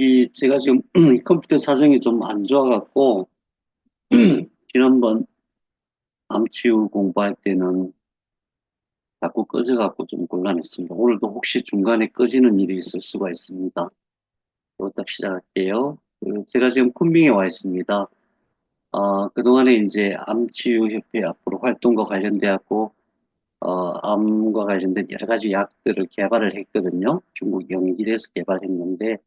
여기 제가 지금 컴퓨터 사정이 좀 안 좋아갖고, 지난번 암치유 공부할 때는 자꾸 꺼져갖고 좀 곤란했습니다. 오늘도 혹시 중간에 꺼지는 일이 있을 수가 있습니다. 부터 시작할게요. 제가 지금 쿤밍에 와 있습니다. 그동안에 이제 암치유협회 앞으로 활동과 관련돼갖고, 암과 관련된 여러 가지 약들을 개발을 했거든요. 중국 영길에서 개발했는데,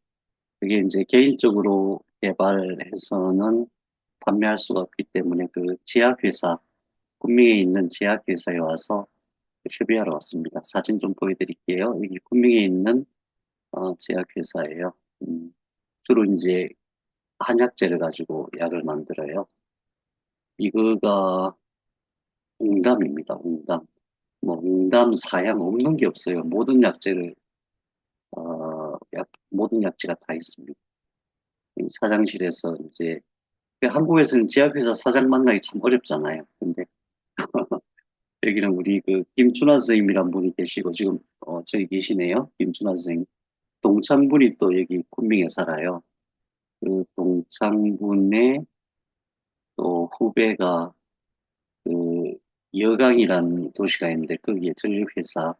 그게 이제 개인적으로 개발해서는 판매할 수가 없기 때문에 그 제약회사, 군명에 있는 제약회사에 와서 협의하러 왔습니다. 사진 좀 보여드릴게요. 여기 군명에 있는 제약회사예요. 주로 이제 한약재를 가지고 약을 만들어요. 이거가 웅담입니다. 웅담. 뭐 웅담 사양 없는 게 없어요. 모든 약재를 모든 약재가 다 있습니다. 이 사장실에서 이제 한국에서는 제약회사 사장 만나기 참 어렵잖아요. 근데 여기는 우리 그 김춘하 선생님이란 분이 계시고 지금 저기 계시네요. 김춘하 선생님. 동창분이 또 여기 쿤밍에 살아요. 그 동창분의 또 후배가 그 여강이라는 도시가 있는데 거기에 전력회사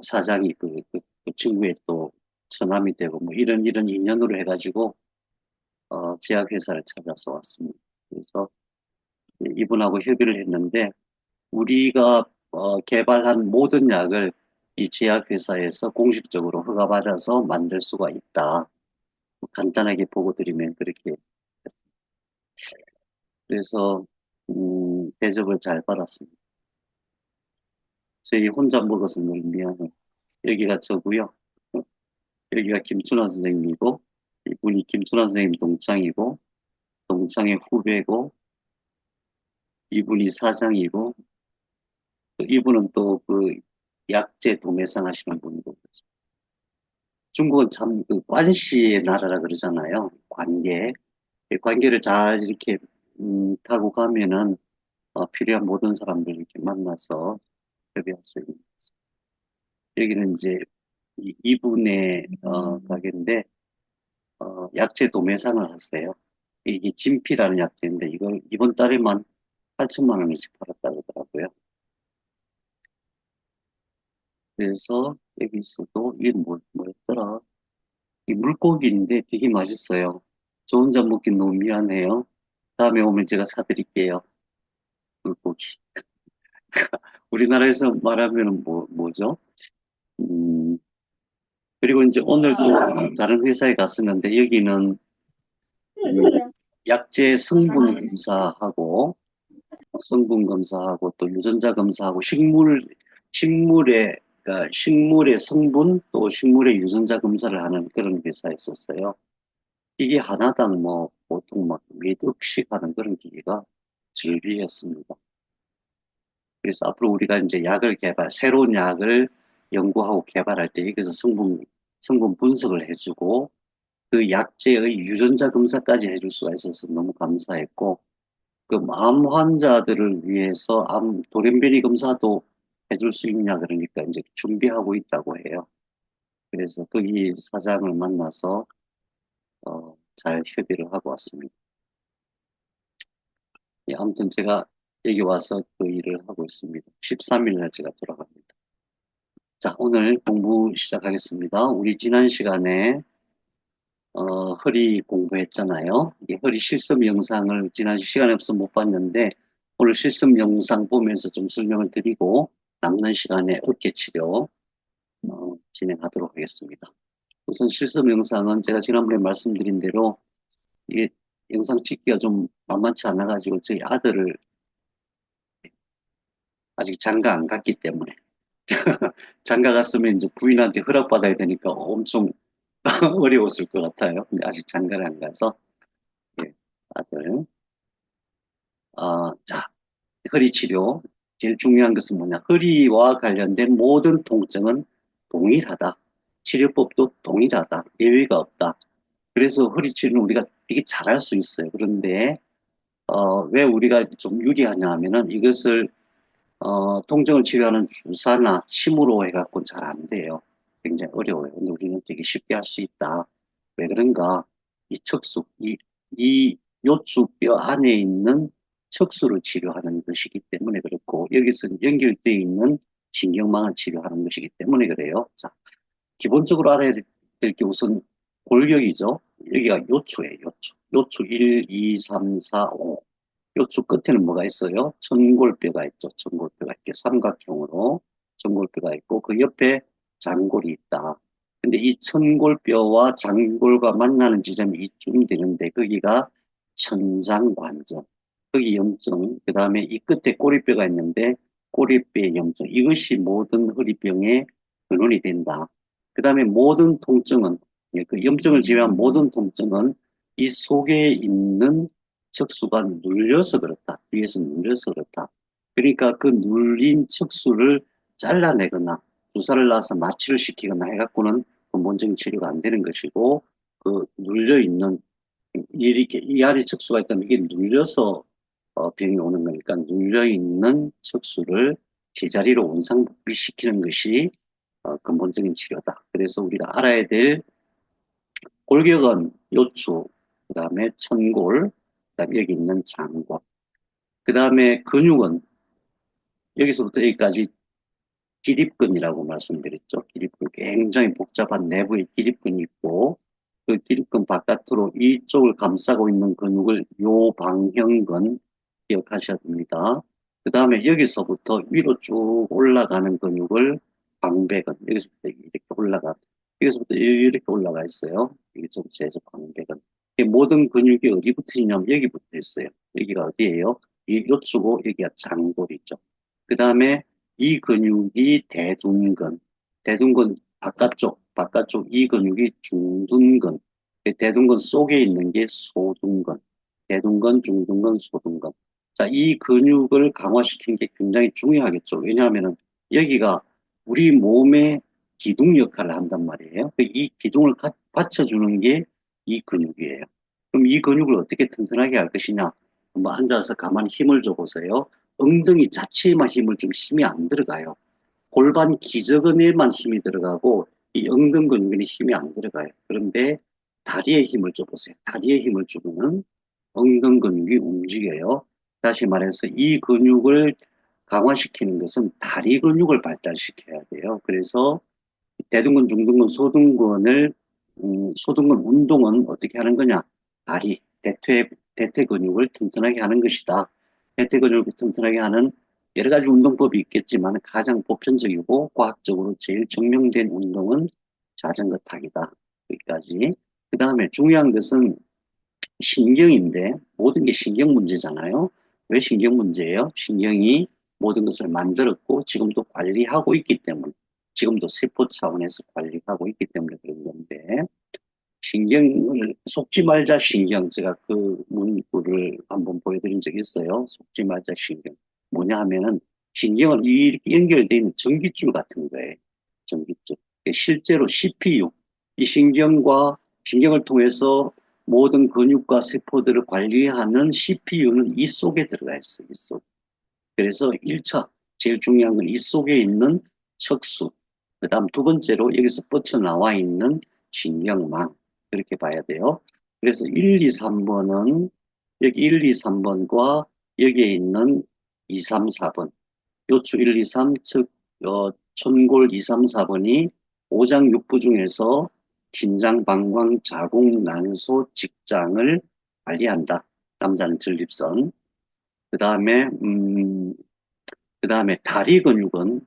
사장이 그 친구의 또 처남이 되고 뭐 이런 인연으로 해가지고 제약회사를 찾아서 왔습니다. 그래서 이분하고 협의를 했는데 우리가 개발한 모든 약을 이 제약회사에서 공식적으로 허가받아서 만들 수가 있다. 간단하게 보고 드리면 그렇게. 그래서 대접을 잘 받았습니다. 저희 혼자 먹어서 늘 미안해. 여기가 저고요. 여기가 김춘하 선생님이고 이분이 김춘하 선생님 동창이고 동창의 후배고 이분이 사장이고 또 이분은 또 그 약재 도매상 하시는 분이고 중국은 참 그 관시의 나라라 그러잖아요. 관계. 이 관계를 잘 이렇게 타고 가면은 필요한 모든 사람들 이렇게 만나서 협의할 수 있는 거죠. 여기는 이제 이분의 가게인데 약재 도매상을 하세요. 이게 진피라는 약재인데 이걸 이번 달에만 8천만 원어치 팔았다고 그러더라고요. 그래서 여기서도 이게 뭐였더라? 이 물고기인데 되게 맛있어요. 저 혼자 먹긴 너무 미안해요. 다음에 오면 제가 사드릴게요. 물고기. 우리나라에서 말하면 뭐죠? 음, 그리고 이제 오늘도 다른 회사에 갔었는데 여기는 약재 성분 검사하고 또 유전자 검사하고 식물의 그러니까 식물의 성분 또 식물의 유전자 검사를 하는 그런 회사였었어요. 이게 하나당 뭐 보통 막 몇 억씩 하는 그런 기계가 즐비했습니다. 그래서 앞으로 우리가 이제 새로운 약을 연구하고 개발할 때 여기서 성분 분석을 해주고 그 약제의 유전자 검사까지 해줄 수가 있어서 너무 감사했고, 그 암 환자들을 위해서 암 돌연변이 검사도 해줄 수 있냐 그러니까 이제 준비하고 있다고 해요. 그래서 거기 사장을 만나서 잘 협의를 하고 왔습니다. 예, 아무튼 제가 여기 와서 그 일을 하고 있습니다. 13일 날 제가 돌아갑니다. 자, 오늘 공부 시작하겠습니다. 우리 지난 시간에 허리 공부했잖아요. 이 허리 실습 영상을 지난 시간에 없어 못 봤는데 오늘 실습 영상 보면서 좀 설명을 드리고 남는 시간에 어깨 치료 진행하도록 하겠습니다. 우선 실습 영상은 제가 지난번에 말씀드린 대로 이게 영상 찍기가 좀 만만치 않아가지고 저희 아들을 아직 장가 안 갔기 때문에 장가 갔으면 이제 부인한테 허락받아야 되니까 엄청 어려웠을 것 같아요. 근데 아직 장가를 안 가서 예, 아들 자, 허리 치료. 제일 중요한 것은 뭐냐? 허리와 관련된 모든 통증은 동일하다. 치료법도 동일하다. 예외가 없다. 그래서 허리 치료는 우리가 되게 잘할 수 있어요. 그런데, 왜 우리가 좀 유리하냐 하면은 이것을, 통증을 치료하는 주사나 침으로 해갖고는 잘 안 돼요. 굉장히 어려워요. 근데 우리는 되게 쉽게 할 수 있다. 왜 그런가? 이 척수, 이 요추뼈 안에 있는 척수를 치료하는 것이기 때문에 그렇고, 여기서 연결되어 있는 신경망을 치료하는 것이기 때문에 그래요. 자, 기본적으로 알아야 될 게 우선 골격이죠. 여기가 요추예요, 요추. 요추 1, 2, 3, 4, 5. 요추 끝에는 뭐가 있어요? 천골뼈가 있죠. 천골뼈가 이렇게 삼각형으로 천골뼈가 있고 그 옆에 장골이 있다. 근데 이 천골뼈와 장골과 만나는 지점이 이쯤 되는데 거기가 천장관절. 거기 염증. 그 다음에 이 끝에 꼬리뼈가 있는데 꼬리뼈의 염증. 이것이 모든 허리병의 근원이 된다. 그 다음에 모든 통증은 그 염증을 제외한 모든 통증은 이 속에 있는 척수가 눌려서 그렇다. 뒤에서 눌려서 그렇다. 그러니까 그 눌린 척수를 잘라내거나 주사를 놔서 마취를 시키거나 해갖고는 근본적인 치료가 안 되는 것이고 그 눌려있는 이렇게 이 아래 척수가 있다면 이게 눌려서 병이 오는 거니까 눌려있는 척수를 제자리로 원상복귀시키는 것이 근본적인 치료다. 그래서 우리가 알아야 될 골격은 요추, 그 다음에 천골, 그 다음에 여기 있는 장골. 그 다음에 근육은 여기서부터 여기까지 기립근이라고 말씀드렸죠. 기립근 굉장히 복잡한 내부에 기립근이 있고 그 기립근 바깥으로 이쪽을 감싸고 있는 근육을 요방형근 기억하셔야 됩니다. 그 다음에 여기서부터 위로 쭉 올라가는 근육을 방배근, 여기서부터 이렇게 올라가, 여기서부터 이렇게 올라가 있어요. 여기서부터 해서 방배근. 이 모든 근육이 어디 붙어 있냐면 여기 붙어 있어요. 여기가 어디예요? 이 요추고 여기가 장골이죠. 그 다음에 이 근육이 대둔근, 대둔근 바깥쪽 이 근육이 중둔근, 대둔근 속에 있는 게 소둔근, 대둔근, 중둔근, 소둔근. 자, 이 근육을 강화시키는 게 굉장히 중요하겠죠. 왜냐하면은 여기가 우리 몸의 기둥 역할을 한단 말이에요. 이 기둥을 받쳐주는 게 이 근육이에요. 그럼 이 근육을 어떻게 튼튼하게 할 것이냐? 한번 앉아서 가만히 힘을 줘 보세요. 엉덩이 자체에만 힘을 좀 힘이 안 들어가요. 골반 기저근에만 힘이 들어가고 이 엉덩 근육에 힘이 안 들어가요. 그런데 다리에 힘을 줘보세요. 다리에 힘을 주면은 엉덩 근육이 움직여요. 다시 말해서 이 근육을 강화시키는 것은 다리 근육을 발달시켜야 돼요. 그래서 대둔근, 중둔근, 소둔근을 소둔근 운동은 어떻게 하는 거냐? 다리, 대퇴 근육을 튼튼하게 하는 것이다. 대퇴 근육을 튼튼하게 하는 여러 가지 운동법이 있겠지만 가장 보편적이고 과학적으로 제일 증명된 운동은 자전거 타기다. 여기까지. 그 다음에 중요한 것은 신경인데 모든 게 신경 문제잖아요. 왜 신경 문제예요? 신경이 모든 것을 만들었고 지금도 관리하고 있기 때문에 지금도 세포 차원에서 관리하고 있기 때문에 그런 건데 신경을 속지 말자 신경 제가 그 문구를 한번 보여드린 적이 있어요. 속지 말자 신경 뭐냐 하면은 신경은 이렇게 연결되어 있는 전깃줄 같은 거예요. 전깃줄. 실제로 CPU 이 신경을 통해서 모든 근육과 세포들을 관리하는 CPU는 이 속에 들어가 있어요. 이 속. 그래서 1차 제일 중요한 건 이 속에 있는 척수. 그 다음 두 번째로 여기서 뻗쳐나와 있는 신경망. 그렇게 봐야 돼요. 그래서 1, 2, 3번은 여기 1, 2, 3번과 여기에 있는 2, 3, 4번. 요추 1, 2, 3, 즉 천골 2, 3, 4번이 오장 육부 중에서 긴장, 방광, 자궁, 난소, 직장을 관리한다. 남자는 전립선. 그 다음에 다리 근육은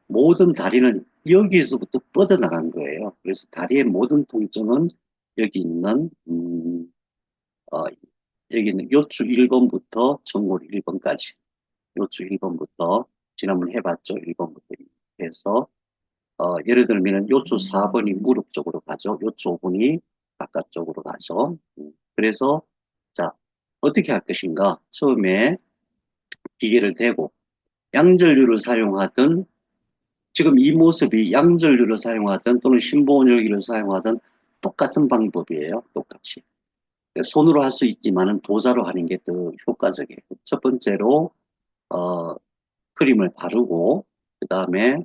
모든 다리는 여기서부터 뻗어나간 거예요. 그래서 다리의 모든 통증은 여기 있는 어, 여기 있는 요추 1번부터 천골 1번까지 요추 1번부터 지난번 해봤죠. 1번부터 해서 예를 들면 요추 4번이 무릎 쪽으로 가죠. 요추 5번이 바깥쪽으로 가죠. 그래서 자 어떻게 할 것인가? 처음에 기계를 대고 양전류를 사용하든 지금 이 모습이 양전류를 사용하든 또는 심보온열기를 사용하든 똑같은 방법이에요. 똑같이. 손으로 할 수 있지만은 도자로 하는 게 더 효과적이에요. 첫 번째로 어, 크림을 바르고 그 다음에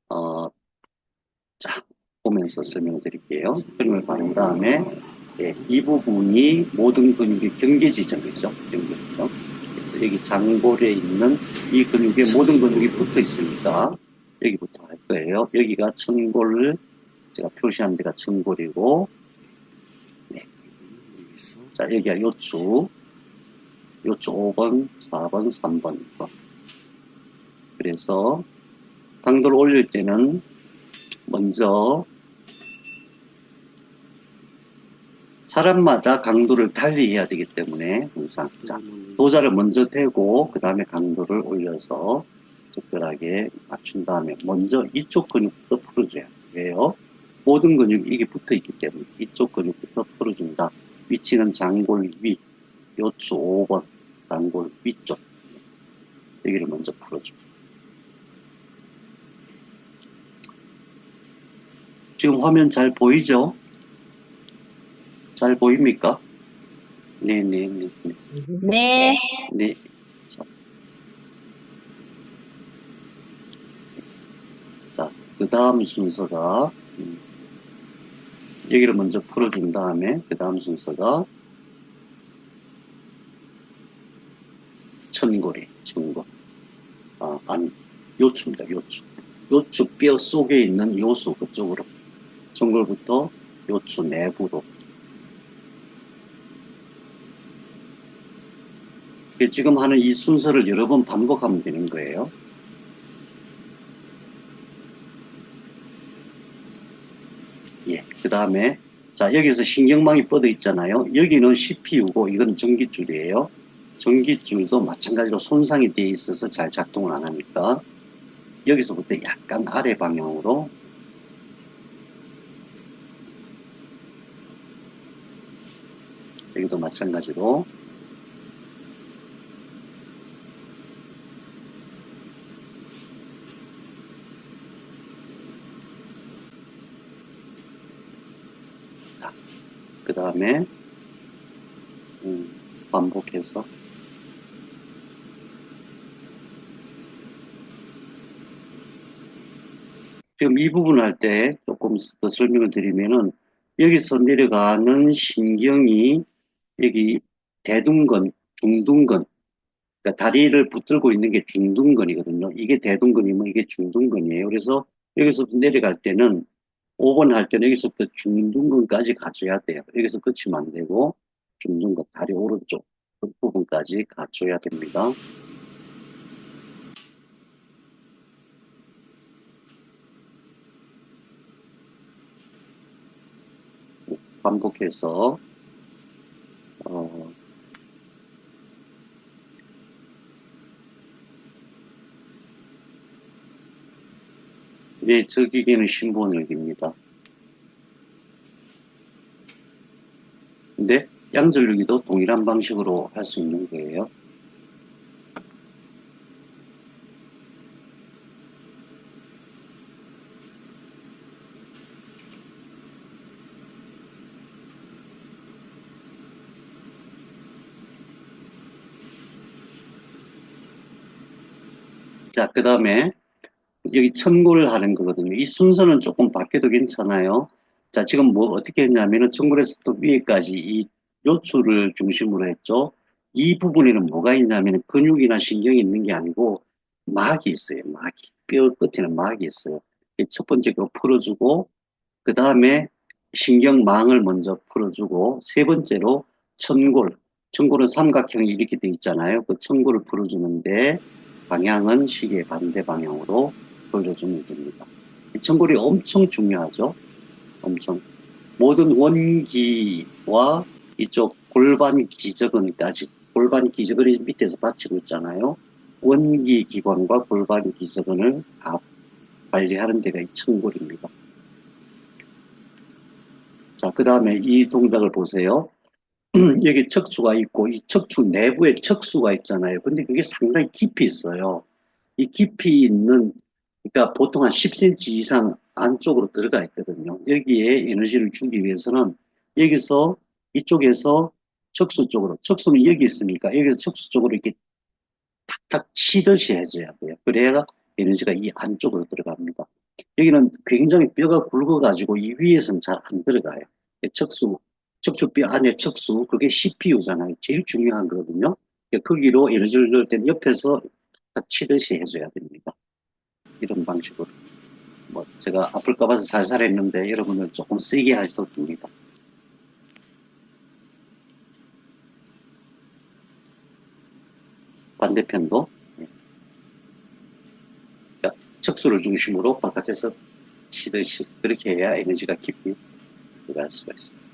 어, 자 보면서 설명드릴게요. 그림을 바른 다음에 예, 이 부분이 모든 근육의 경계 지점이죠. 경계 지점. 그래서 여기 장골에 있는 이 근육에 모든 근육이 붙어 있으니까 여기부터 할 거예요. 여기가 천골을 제가 표시한 데가 천골이고, 네. 자, 여기가 요추 5번, 4번, 3번. 그래서 강도를 올릴 때는 먼저 사람마다 강도를 달리 해야 되기 때문에 항상 자, 도자를 먼저 대고 그 다음에 강도를 올려서 적절하게 맞춘 다음에 먼저 이쪽 근육부터 풀어줘야 돼요. 모든 근육이 이게 붙어 있기 때문에 이쪽 근육부터 풀어준다. 위치는 장골 위, 요추 5번, 장골 위쪽. 여기를 먼저 풀어줍니다. 지금 화면 잘 보이죠? 잘 보입니까? 네네네. 네. 네. 자, 그 다음 순서가 여기를 먼저 풀어준 다음에 그 다음 순서가 천골이 천골. 아니 요추입니다. 요추. 요추 뼈 속에 있는 요수 그쪽으로 천골부터 요추 내부로. 지금 하는 이 순서를 여러 번 반복하면 되는 거예요. 예, 그 다음에 자 여기서 신경망이 뻗어 있잖아요. 여기는 CPU고 이건 전기줄이에요. 전기줄도 마찬가지로 손상이 되어 있어서 잘 작동을 안 하니까 여기서부터 약간 아래 방향으로 여기도 마찬가지로 그 다음에 반복해서 지금 이 부분 할 때 조금 더 설명을 드리면은 여기서 내려가는 신경이 여기 대둔근, 중둔근, 그러니까 다리를 붙들고 있는 게 중둔근이거든요. 이게 대둔근이면 이게 중둔근이에요. 그래서 여기서부터 내려갈 때는 5번 할 때는 여기서부터 중둔근까지 갖춰야 돼요. 여기서 끝이면 안 되고 중둔근, 다리 오른쪽 그 부분까지 갖춰야 됩니다. 반복해서 네, 저 기계는 신본열기입니다. 근데 양전류기도 동일한 방식으로 할 수 있는 거예요. 자, 그 다음에 여기 천골을 하는 거거든요. 이 순서는 조금 바뀌어도 괜찮아요. 자, 지금 뭐 어떻게 했냐면은 천골에서부터 위에까지 이 요추를 중심으로 했죠. 이 부분에는 뭐가 있냐면 근육이나 신경이 있는 게 아니고 막이 있어요. 막이. 뼈 끝에는 막이 있어요. 첫 번째 거 풀어주고 그 다음에 신경망을 먼저 풀어주고 세 번째로 천골. 천골은 삼각형이 이렇게 돼 있잖아요. 그 천골을 풀어주는데 방향은 시계 반대 방향으로 돌려주면 됩니다. 이 천골이 엄청 중요하죠. 엄청. 모든 원기와 이쪽 골반 기저근까지, 골반 기저근이 밑에서 받치고 있잖아요. 원기 기관과 골반 기저근을 다 관리하는 데가 이 천골입니다. 자, 그 다음에 이 동작을 보세요. 여기 척추가 있고 이 척추 내부에 척수가 있잖아요. 근데 그게 상당히 깊이 있어요. 이 깊이 있는 그러니까 보통 한 10cm 이상 안쪽으로 들어가 있거든요. 여기에 에너지를 주기 위해서는 여기서 이쪽에서 척수 쪽으로 척수는 여기 있으니까 여기서 척수 쪽으로 이렇게 탁탁 치듯이 해줘야 돼요. 그래야 에너지가 이 안쪽으로 들어갑니다. 여기는 굉장히 뼈가 굵어가지고 이 위에서는 잘 안 들어가요. 척추뼈 안에 척수, 그게 CPU잖아요. 제일 중요한 거거든요. 거기로 에너지를 넣을 땐 옆에서 딱 치듯이 해줘야 됩니다. 이런 방식으로. 뭐 제가 아플까 봐서 살살 했는데 여러분은 조금 세게 하셔도 됩니다. 반대편도. 예. 그러니까 척수를 중심으로 바깥에서 치듯이 그렇게 해야 에너지가 깊이 들어갈 수가 있습니다.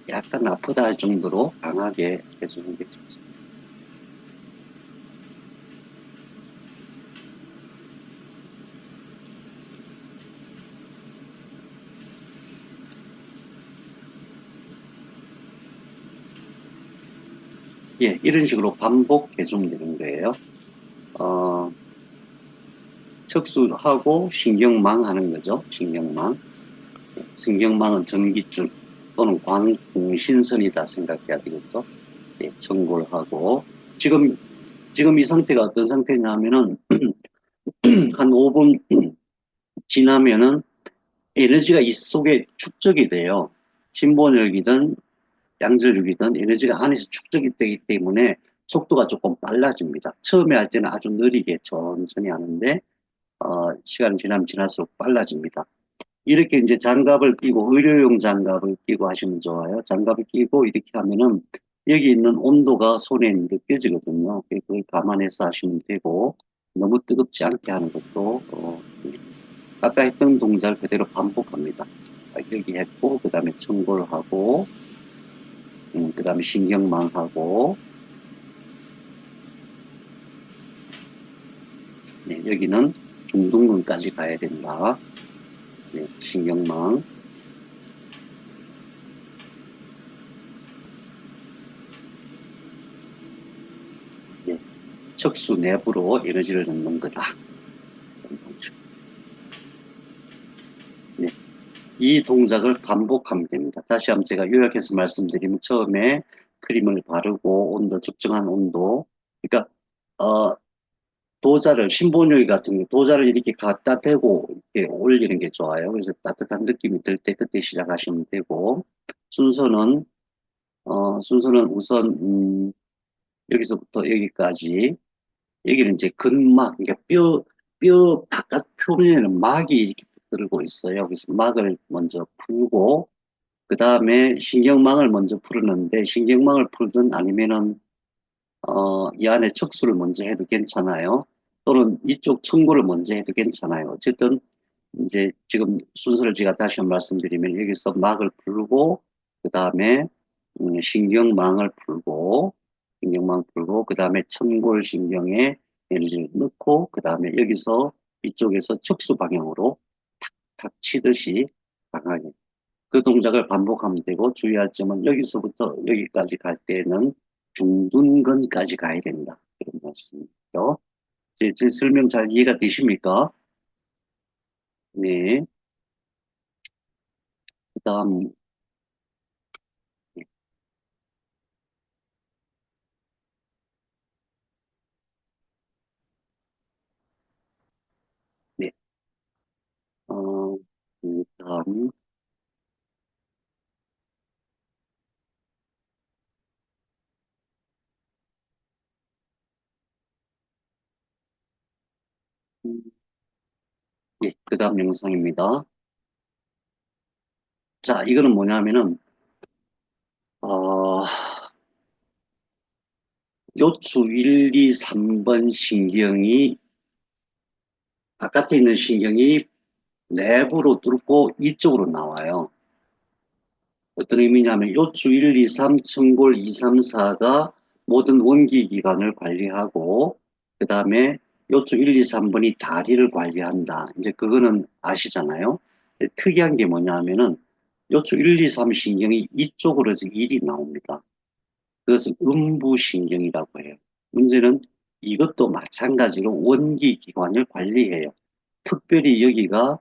약간 아프다 할 정도로 강하게 해주는 게 좋습니다. 예, 이런 식으로 반복해주면 되는 거예요. 척수하고 신경망 하는 거죠. 신경망. 신경망은 전기줄 또는 광신선이다 생각해야 되겠죠. 예, 청골하고 지금 이 상태가 어떤 상태냐면은 한 5분 지나면은 에너지가 이 속에 축적이 돼요. 신본혈이든 양절육이든 에너지가 안에서 축적이 되기 때문에 속도가 조금 빨라집니다. 처음에 할 때는 아주 느리게 천천히 하는데 시간이 지나면 지날수록 빨라집니다. 이렇게 이제 장갑을 끼고 의료용 장갑을 끼고 하시면 좋아요. 장갑을 끼고 이렇게 하면은 여기 있는 온도가 손에 느껴지거든요. 그걸 감안해서 하시면 되고 너무 뜨겁지 않게 하는 것도 아까 했던 동작을 그대로 반복합니다. 여기 했고 그 다음에 청골하고 그 다음에 신경망하고 네, 여기는 중둔근까지 가야 된다. 네, 신경망. 네, 척수 내부로 에너지를 넣는 거다. 네, 이 동작을 반복하면 됩니다. 다시 한번 제가 요약해서 말씀드리면 처음에 크림을 바르고 온도 적정한 온도. 그러니까 도자를 신본유리 같은 거 도자를 이렇게 갖다 대고 이렇게 올리는 게 좋아요. 그래서 따뜻한 느낌이 들 때 그때 시작하시면 되고 순서는 순서는 우선 여기서부터 여기까지 여기는 이제 근막 그러니까 뼈 바깥 표면에는 막이 이렇게 붙들고 있어요. 그래서 막을 먼저 풀고 그 다음에 신경망을 먼저 풀었는데 신경망을 풀든 아니면은 이 안에 척수를 먼저 해도 괜찮아요. 또는 이쪽 청구를 먼저 해도 괜찮아요. 어쨌든 이제 지금 순서를 제가 다시 한번 말씀드리면 여기서 막을 풀고 그 다음에 신경망을 풀고 신경망 풀고 그 다음에 청골신경에 에너지를 넣고 그 다음에 여기서 이쪽에서 척수 방향으로 탁탁 치듯이 강하게 그 동작을 반복하면 되고 주의할 점은 여기서부터 여기까지 갈 때는 중둔근까지 가야 된다. 그런 말씀이죠. 제 설명 잘 이해가 되십니까? 네. 그 다음, 네. 네. 그 다음, 네. 그 다음 영상입니다. 자, 이거는 뭐냐면은, 어, 요추 1, 2, 3번 신경이, 바깥에 있는 신경이 내부로 뚫고 이쪽으로 나와요. 어떤 의미냐면 요추 1, 2, 3, 청골 2, 3, 4가 모든 원기 기관을 관리하고 그 다음에 요추 1, 2, 3번이 다리를 관리한다. 이제 그거는 아시잖아요. 특이한 게 뭐냐면은 요추 1, 2, 3 신경이 이쪽으로 해서 1이 나옵니다. 그것은 음부신경이라고 해요. 문제는 이것도 마찬가지로 원기 기관을 관리해요. 특별히 여기가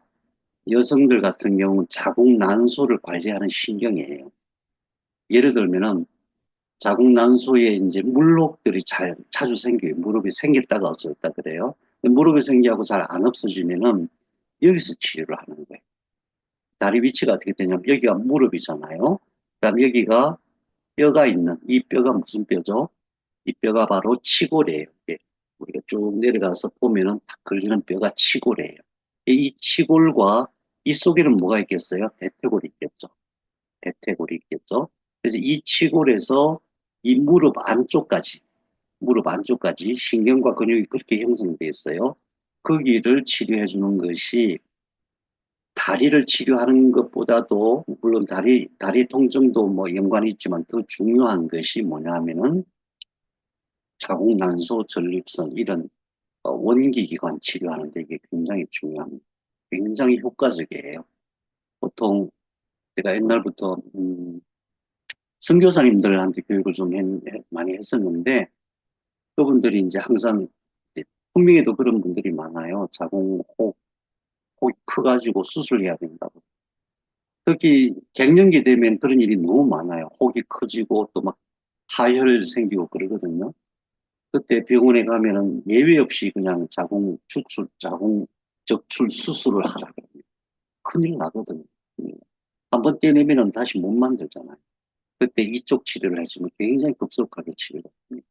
여성들 같은 경우는 자궁 난소를 관리하는 신경이에요. 예를 들면은 자궁난소에 이제 물록들이 자주 생겨요. 무릎이 생겼다가 없어졌다 그래요. 무릎이 생기하고 잘 안 없어지면은 여기서 치료를 하는 거예요. 다리 위치가 어떻게 되냐면 여기가 무릎이잖아요. 그다음 여기가 뼈가 있는 이 뼈가 무슨 뼈죠? 이 뼈가 바로 치골이에요. 예. 우리가 쭉 내려가서 보면은 딱 걸리는 뼈가 치골이에요. 이 치골과 이 속에는 뭐가 있겠어요? 대퇴골이 있겠죠. 대퇴골이 있겠죠. 그래서 이 치골에서 이 무릎 안쪽까지 신경과 근육이 그렇게 형성되어 있어요. 거기를 치료해 주는 것이 다리를 치료하는 것보다도 물론 다리 통증도 뭐 연관이 있지만 더 중요한 것이 뭐냐 하면은 자궁난소 전립선 이런 원기기관 치료하는데 이게 굉장히 중요합니다. 굉장히 효과적이에요. 보통 제가 옛날부터 선교사님들한테 교육을 좀 많이 했었는데 그분들이 이제 항상 이제 분명히도 그런 분들이 많아요. 혹이 커가지고 수술해야 된다고. 특히 갱년기 되면 그런 일이 너무 많아요. 혹이 커지고 또 막 하혈 생기고 그러거든요. 그때 병원에 가면은 예외 없이 그냥 자궁 적출 수술을 하라고 합니다. 큰일 나거든요. 한번 떼내면은 다시 못 만들잖아요. 그때 이쪽 치료를 해주면 굉장히 급속하게 치료가 됩니다.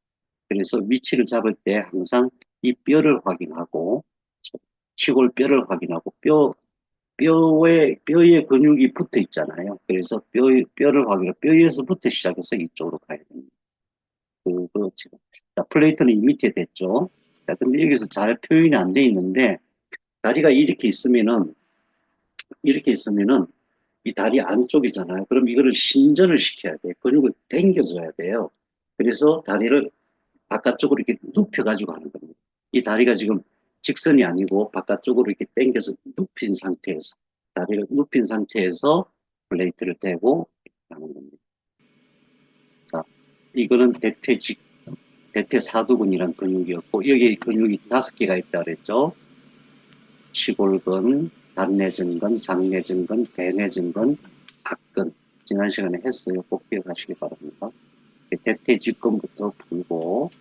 그래서 위치를 잡을 때 항상 이 뼈를 확인하고, 치골 뼈를 확인하고, 뼈에 근육이 붙어 있잖아요. 그래서 뼈를 확인하고, 뼈에서부터 시작해서 이쪽으로 가야 됩니다. 그거 지금. 자, 플레이트는 이 밑에 됐죠. 자, 근데 여기서 잘 표현이 안 돼 있는데, 다리가 이렇게 있으면은, 이 다리 안쪽이잖아요. 그럼 이거를 신전을 시켜야 돼. 근육을 당겨줘야 돼요. 그래서 다리를 바깥쪽으로 이렇게 눕혀가지고 하는 겁니다. 이 다리가 지금 직선이 아니고 바깥쪽으로 이렇게 당겨서 눕힌 상태에서, 다리를 눕힌 상태에서 플레이트를 대고 하는 겁니다. 자, 이거는 대퇴사두근이란 근육이었고, 여기 근육이 5개가 있다 그랬죠. 시골근, 단내증근, 장내증근, 대내증근, 박근. 지난 시간에 했어요. 꼭 기억하시기 바랍니다. 대퇴직근부터 풀고,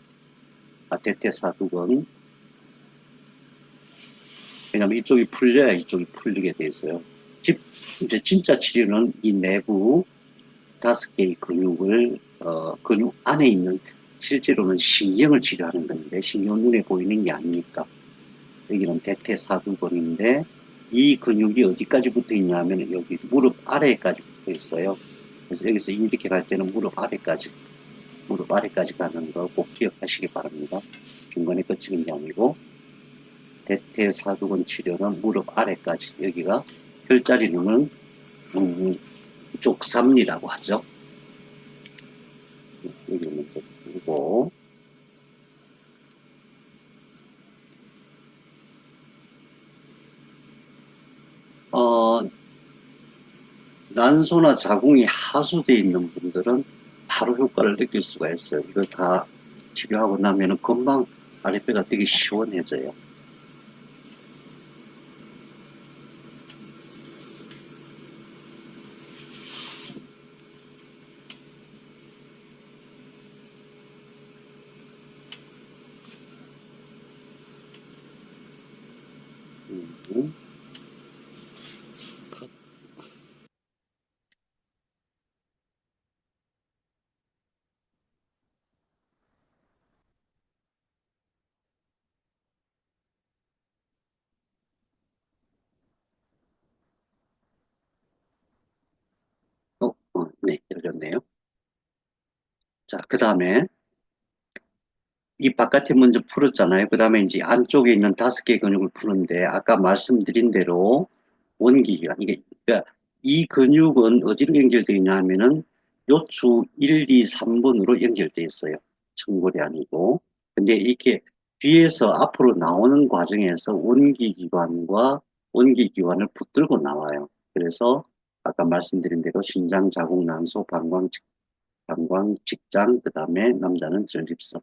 대퇴사두근. 왜냐면 이쪽이 풀려야 이쪽이 풀리게 돼 있어요. 이제 진짜 치료는 이 내부 5개의 근육 안에 있는 실제로는 신경을 치료하는 건데, 신경 눈에 보이는 게 아니니까. 여기는 대퇴사두근인데, 이 근육이 어디까지 붙어 있냐면, 여기 무릎 아래까지 붙어 있어요. 그래서 여기서 이렇게 갈 때는 무릎 아래까지 가는 거 꼭 기억하시기 바랍니다. 중간에 끝이는 게 아니고, 대퇴사두근 치료는 무릎 아래까지, 여기가 혈자리는 족삼리라고 하죠. 여기 먼저 보고, 난소나 자궁이 하수되어 있는 분들은 바로 효과를 느낄 수가 있어요. 이걸 다 치료하고 나면은 금방 아랫배가 되게 시원해져요. 음. 네, 열렸네요. 자, 그 다음에 이 바깥에 먼저 풀었잖아요. 그 다음에 이제 안쪽에 있는 5개 근육을 푸는데 아까 말씀드린 대로 원기기관 그러니까 이 근육은 어디로 연결되어 있냐 하면은 요추 1, 2, 3번으로 연결되어 있어요. 청골이 아니고. 근데 이렇게 뒤에서 앞으로 나오는 과정에서 원기기관을 붙들고 나와요. 그래서 아까 말씀드린 대로 신장, 자궁, 난소, 방광, 직장, 그 다음에 남자는 전립선.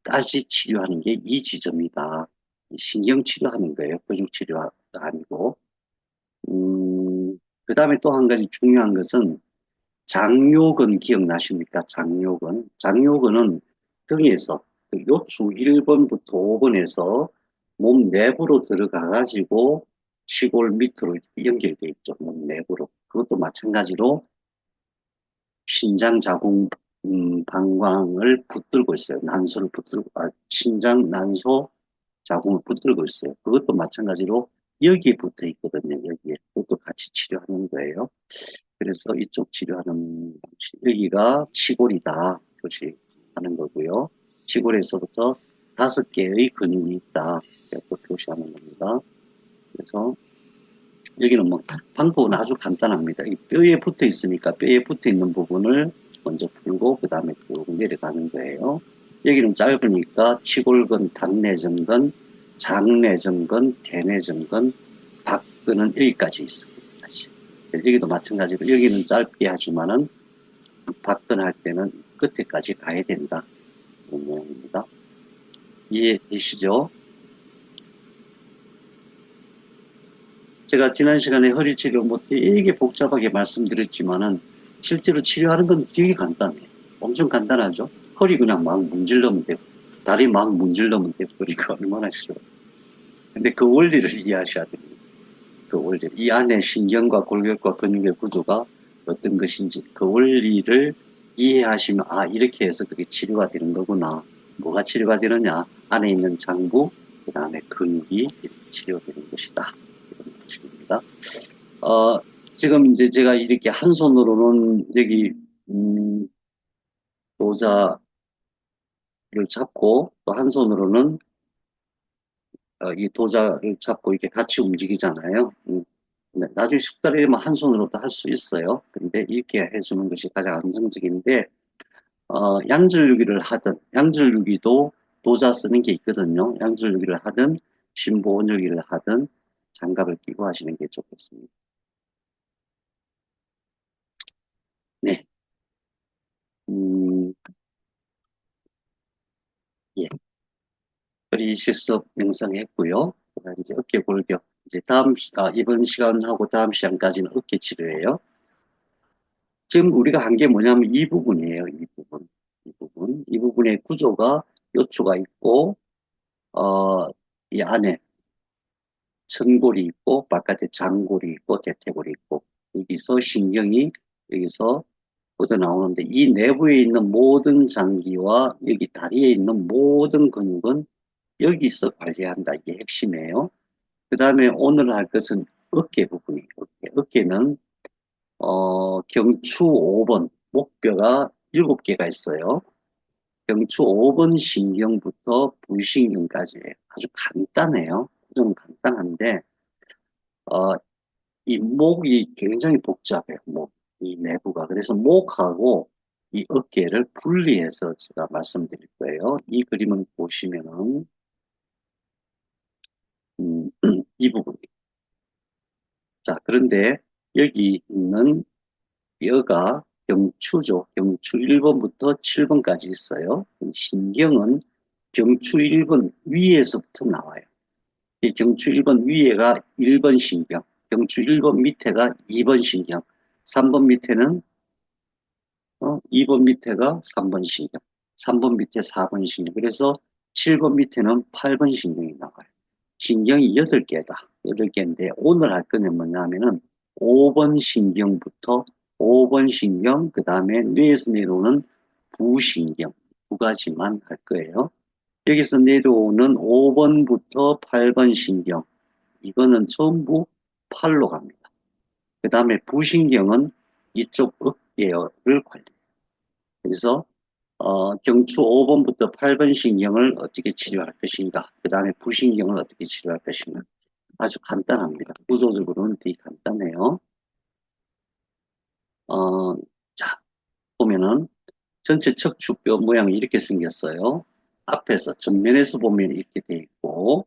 까지 치료하는 게 이 지점이다. 신경 치료하는 거예요. 근육 치료가 아니고. 그 다음에 또 한 가지 중요한 것은 장요근 기억나십니까? 장요근. 장요근은 등에서 그 요추 1번부터 5번에서 몸 내부로 들어가가지고 시골 밑으로 연결돼 있죠. 몸 내부로. 그것도 마찬가지로 신장 자궁 방광을 붙들고 있어요. 난소를 붙들고, 신장 난소 자궁을 붙들고 있어요. 그것도 마찬가지로 여기에 붙어 있거든요. 여기에. 그것도 같이 치료하는 거예요. 그래서 이쪽 치료하는 방식. 여기가 치골이다. 표시하는 거고요. 치골에서부터 5개의 근육이 있다. 이렇게 표시하는 겁니다. 그래서 여기는 뭐 방법은 아주 간단합니다. 이 뼈에 붙어 있으니까 뼈에 붙어 있는 부분을 먼저 풀고 그 다음에 쭉 내려가는 거예요. 여기는 짧으니까 치골근, 단내전근, 장내전근, 대내전근, 박근은 여기까지 있습니다. 다시. 여기도 마찬가지로 여기는 짧게 하지만은 박근할 때는 끝에까지 가야 된다. 그런 모양입니다. 이해되시죠? 제가 지난 시간에 허리 치료 뭐 되게 복잡하게 말씀드렸지만은 실제로 치료하는 건 되게 간단해요. 엄청 간단하죠. 허리 그냥 막 문질러면 되고 다리 막 문질러면 되고 허리가 얼마나 싫어요. 근데 그 원리를 이해하셔야 됩니다. 그 원리. 이 안에 신경과 골격과 근육의 구조가 어떤 것인지 그 원리를 이해하시면 아 이렇게 해서 그게 치료가 되는 거구나. 뭐가 치료가 되느냐. 안에 있는 장부 그 다음에 근육이 치료되는 것이다. 이런 것입니다. 지금 이제 제가 이렇게 한 손으로는 여기, 도자를 잡고 또 한 손으로는 이 도자를 잡고 이렇게 같이 움직이잖아요. 나중에 숙달이 되면 한 손으로도 할 수 있어요. 근데 이렇게 해주는 것이 가장 안정적인데, 양절유기를 하든, 양절유기도 도자 쓰는 게 있거든요. 양절유기를 하든, 심보온유기를 하든, 장갑을 끼고 하시는 게 좋겠습니다. 네. 음, 예. 허리 실습 영상 했고요. 이제 어깨 골격. 이제 이번 시간하고 다음 시간까지는 어깨 치료예요. 지금 우리가 한 게 뭐냐면 이 부분이에요. 이 부분. 이 부분. 이 부분의 구조가 요추가 있고, 어, 이 안에 천골이 있고, 바깥에 장골이 있고, 대퇴골이 있고, 여기서 신경이 여기서 뻗어나오는데, 이 내부에 있는 모든 장기와 여기 다리에 있는 모든 근육은 여기서 관리한다. 이게 핵심이에요. 그 다음에 오늘 할 것은 어깨 부분이에요. 어깨는 경추 5번 목뼈가 7개가 있어요. 경추 5번 신경부터 부신경까지예요. 아주 간단해요. 좀 간단한데 어, 이 목이 굉장히 복잡해요. 이 내부가. 그래서 목하고 이 어깨를 분리해서 제가 말씀드릴 거예요. 이 그림을 보시면은 이 부분. 자, 그런데 여기 있는 뼈가 경추죠. 경추 1번부터 7번까지 있어요. 신경은 경추 1번 위에서부터 나와요. 이 경추 1번 위에가 1번 신경, 경추 1번 밑에가 2번 신경, 3번 밑에는 2번 밑에가 3번 신경, 3번 밑에 4번 신경. 그래서 7번 밑에는 8번 신경이 나와요. 신경이 8개다. 8개인데 오늘 할 거는 뭐냐면은 5번 신경부터 5번 신경, 그 다음에 뇌에서 내려오는 부신경 두 가지만 할 거예요. 여기서 내려오는 5번부터 8번 신경, 이거는 전부 팔로 갑니다. 그 다음에 부신경은 이쪽 어깨를 관리해요. 그래서 경추 5번부터 8번 신경을 어떻게 치료할 것인가, 그 다음에 부신경을 어떻게 치료할 것인가. 아주 간단합니다. 구조적으로는 되게 간단해요. 자, 보면은 전체 척추뼈 모양이 이렇게 생겼어요. 앞에서, 정면에서 보면 이렇게 돼 있고,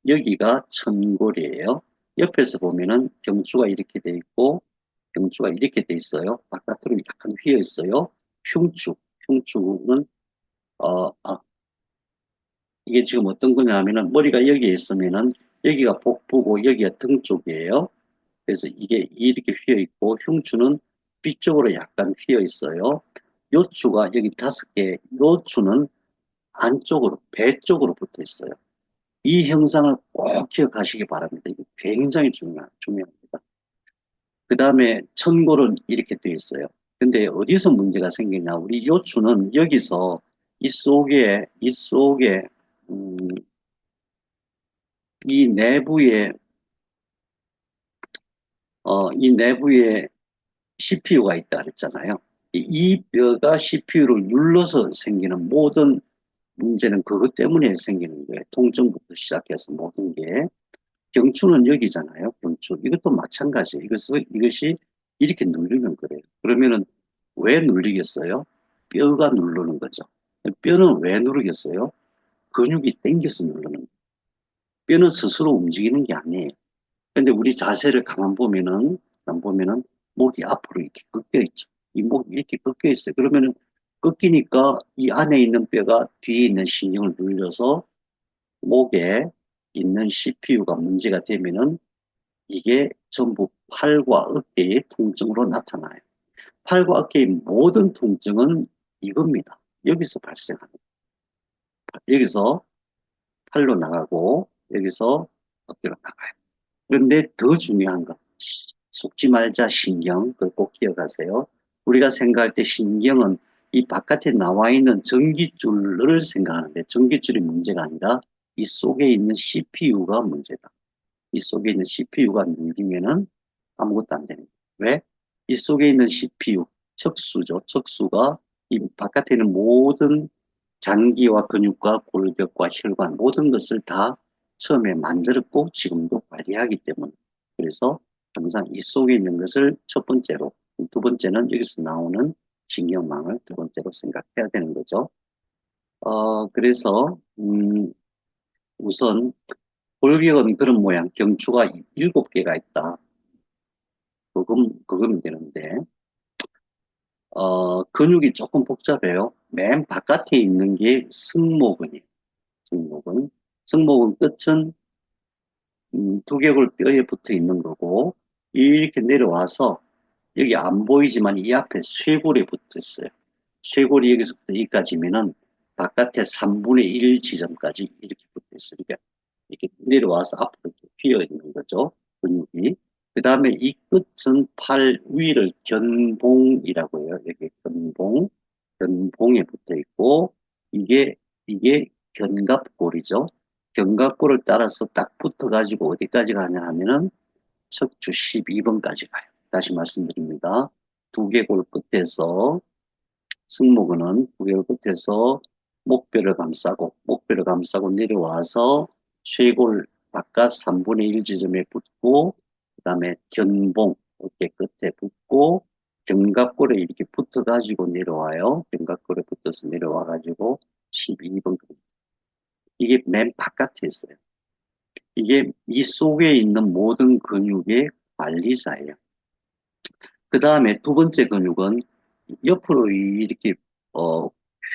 여기가 천골이에요. 옆에서 보면은 경추가 이렇게 돼 있고, 경추가 이렇게 돼 있어요. 바깥으로 약간 휘어 있어요. 흉추. 흉추는, 이게 지금 어떤 거냐 하면은 머리가 여기에 있으면은 여기가 복부고 여기가 등 쪽이에요. 그래서 이게 이렇게 휘어 있고 흉추는 뒤쪽으로 약간 휘어 있어요. 요추가 여기 5개, 요추는 안쪽으로, 배 쪽으로 붙어 있어요. 이 형상을 꼭 기억하시기 바랍니다. 이게 굉장히 중요합니다. 그 다음에 천골은 이렇게 되어 있어요. 근데 어디서 문제가 생기냐? 우리 요추는 여기서 이 속에, 음, 이 내부에, 이 내부에 CPU가 있다 그랬잖아요. 이 뼈가 CPU를 눌러서 생기는 모든 문제는 그것 때문에 생기는 거예요. 통증부터 시작해서 모든 게. 경추는 여기잖아요. 경추. 이것도 마찬가지예요. 이것이 이렇게 누르면 그래요. 그러면은 왜 눌리겠어요? 뼈가 누르는 거죠. 뼈는 왜 누르겠어요? 근육이 당겨서 누르는 거예요. 뼈는 스스로 움직이는 게 아니에요. 근데 우리 자세를 가만 보면은 목이 앞으로 이렇게 꺾여 있죠. 이 목이 이렇게 꺾여 있어요. 그러면은 꺾이니까 이 안에 있는 뼈가 뒤에 있는 신경을 눌려서 목에 있는 CPU가 문제가 되면은 이게 전부 팔과 어깨의 통증으로 나타나요. 팔과 어깨의 모든 통증은 이겁니다. 여기서 발생합니다. 여기서 팔로 나가고 여기서 어깨로 나가요. 그런데 더 중요한 거, 속지 말자 신경, 그걸 꼭 기억하세요. 우리가 생각할 때 신경은 이 바깥에 나와 있는 전기줄을 생각하는데 전기줄이 문제가 아니라 이 속에 있는 CPU가 문제다. 이 속에 있는 CPU가 눌리면은 아무것도 안 되는 거예요. 왜? 이 속에 있는 CPU, 척수죠. 척수가 이 바깥에 있는 모든 장기와 근육과 골격과 혈관 모든 것을 다 처음에 만들었고 지금도 관리하기 때문에 그래서 항상 이 속에 있는 것을 첫 번째로 두 번째는 여기서 나오는 신경망을 두 번째로 생각해야 되는 거죠. 그래서 우선 골격은 그런 모양 경추가 7개가 있다. 그거면 되는데 근육이 조금 복잡해요. 맨 바깥에 있는 게 승모근이에요. 승모근. 승모근 끝은 두개골 뼈에 붙어 있는 거고 이렇게 내려와서 여기 안 보이지만 이 앞에 쇄골에 붙어 있어요. 쇄골이 여기서부터 여기까지면은 바깥에 3분의 1 지점까지 이렇게 붙어 있으니까 이렇게 내려와서 앞으로 이렇게 휘어 있는 거죠. 근육이. 그 다음에 이 끝은 팔 위를 견봉이라고 해요. 여기 견봉. 견봉에 붙어 있고 이게 견갑골이죠. 견갑골을 따라서 딱 붙어가지고 어디까지 가냐 하면은 척추 12번까지 가요. 다시 말씀드립니다. 두개골 끝에서 승모근은 두개골 끝에서 목뼈를 감싸고 내려와서 쇄골 바깥 3분의 1 지점에 붙고 그 다음에 견봉 어깨 끝에 붙고 견갑골에 이렇게 붙어가지고 내려와요. 견갑골에 붙어서 내려와가지고 12번 이게 맨 바깥에 있어요. 이게 이 속에 있는 모든 근육의 관리자예요. 그 다음에 두 번째 근육은 옆으로 이렇게 어,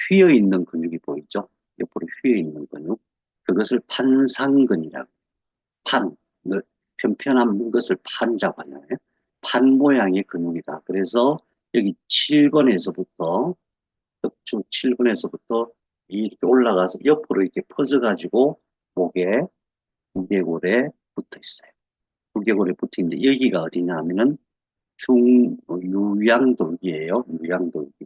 휘어 있는 근육이 보이죠? 옆으로 휘어 있는 근육. 그것을 판상근이라고. 판, 편편한 것을 판이라고 하잖아요. 판 모양의 근육이다. 그래서 여기 7번에서부터 척추 7번에서부터 이렇게 올라가서 옆으로 이렇게 퍼져가지고 목에 두개골에 붙어 있어요. 두개골에 붙어 있는데 여기가 어디냐 하면은 유양돌기예요. 유양돌기.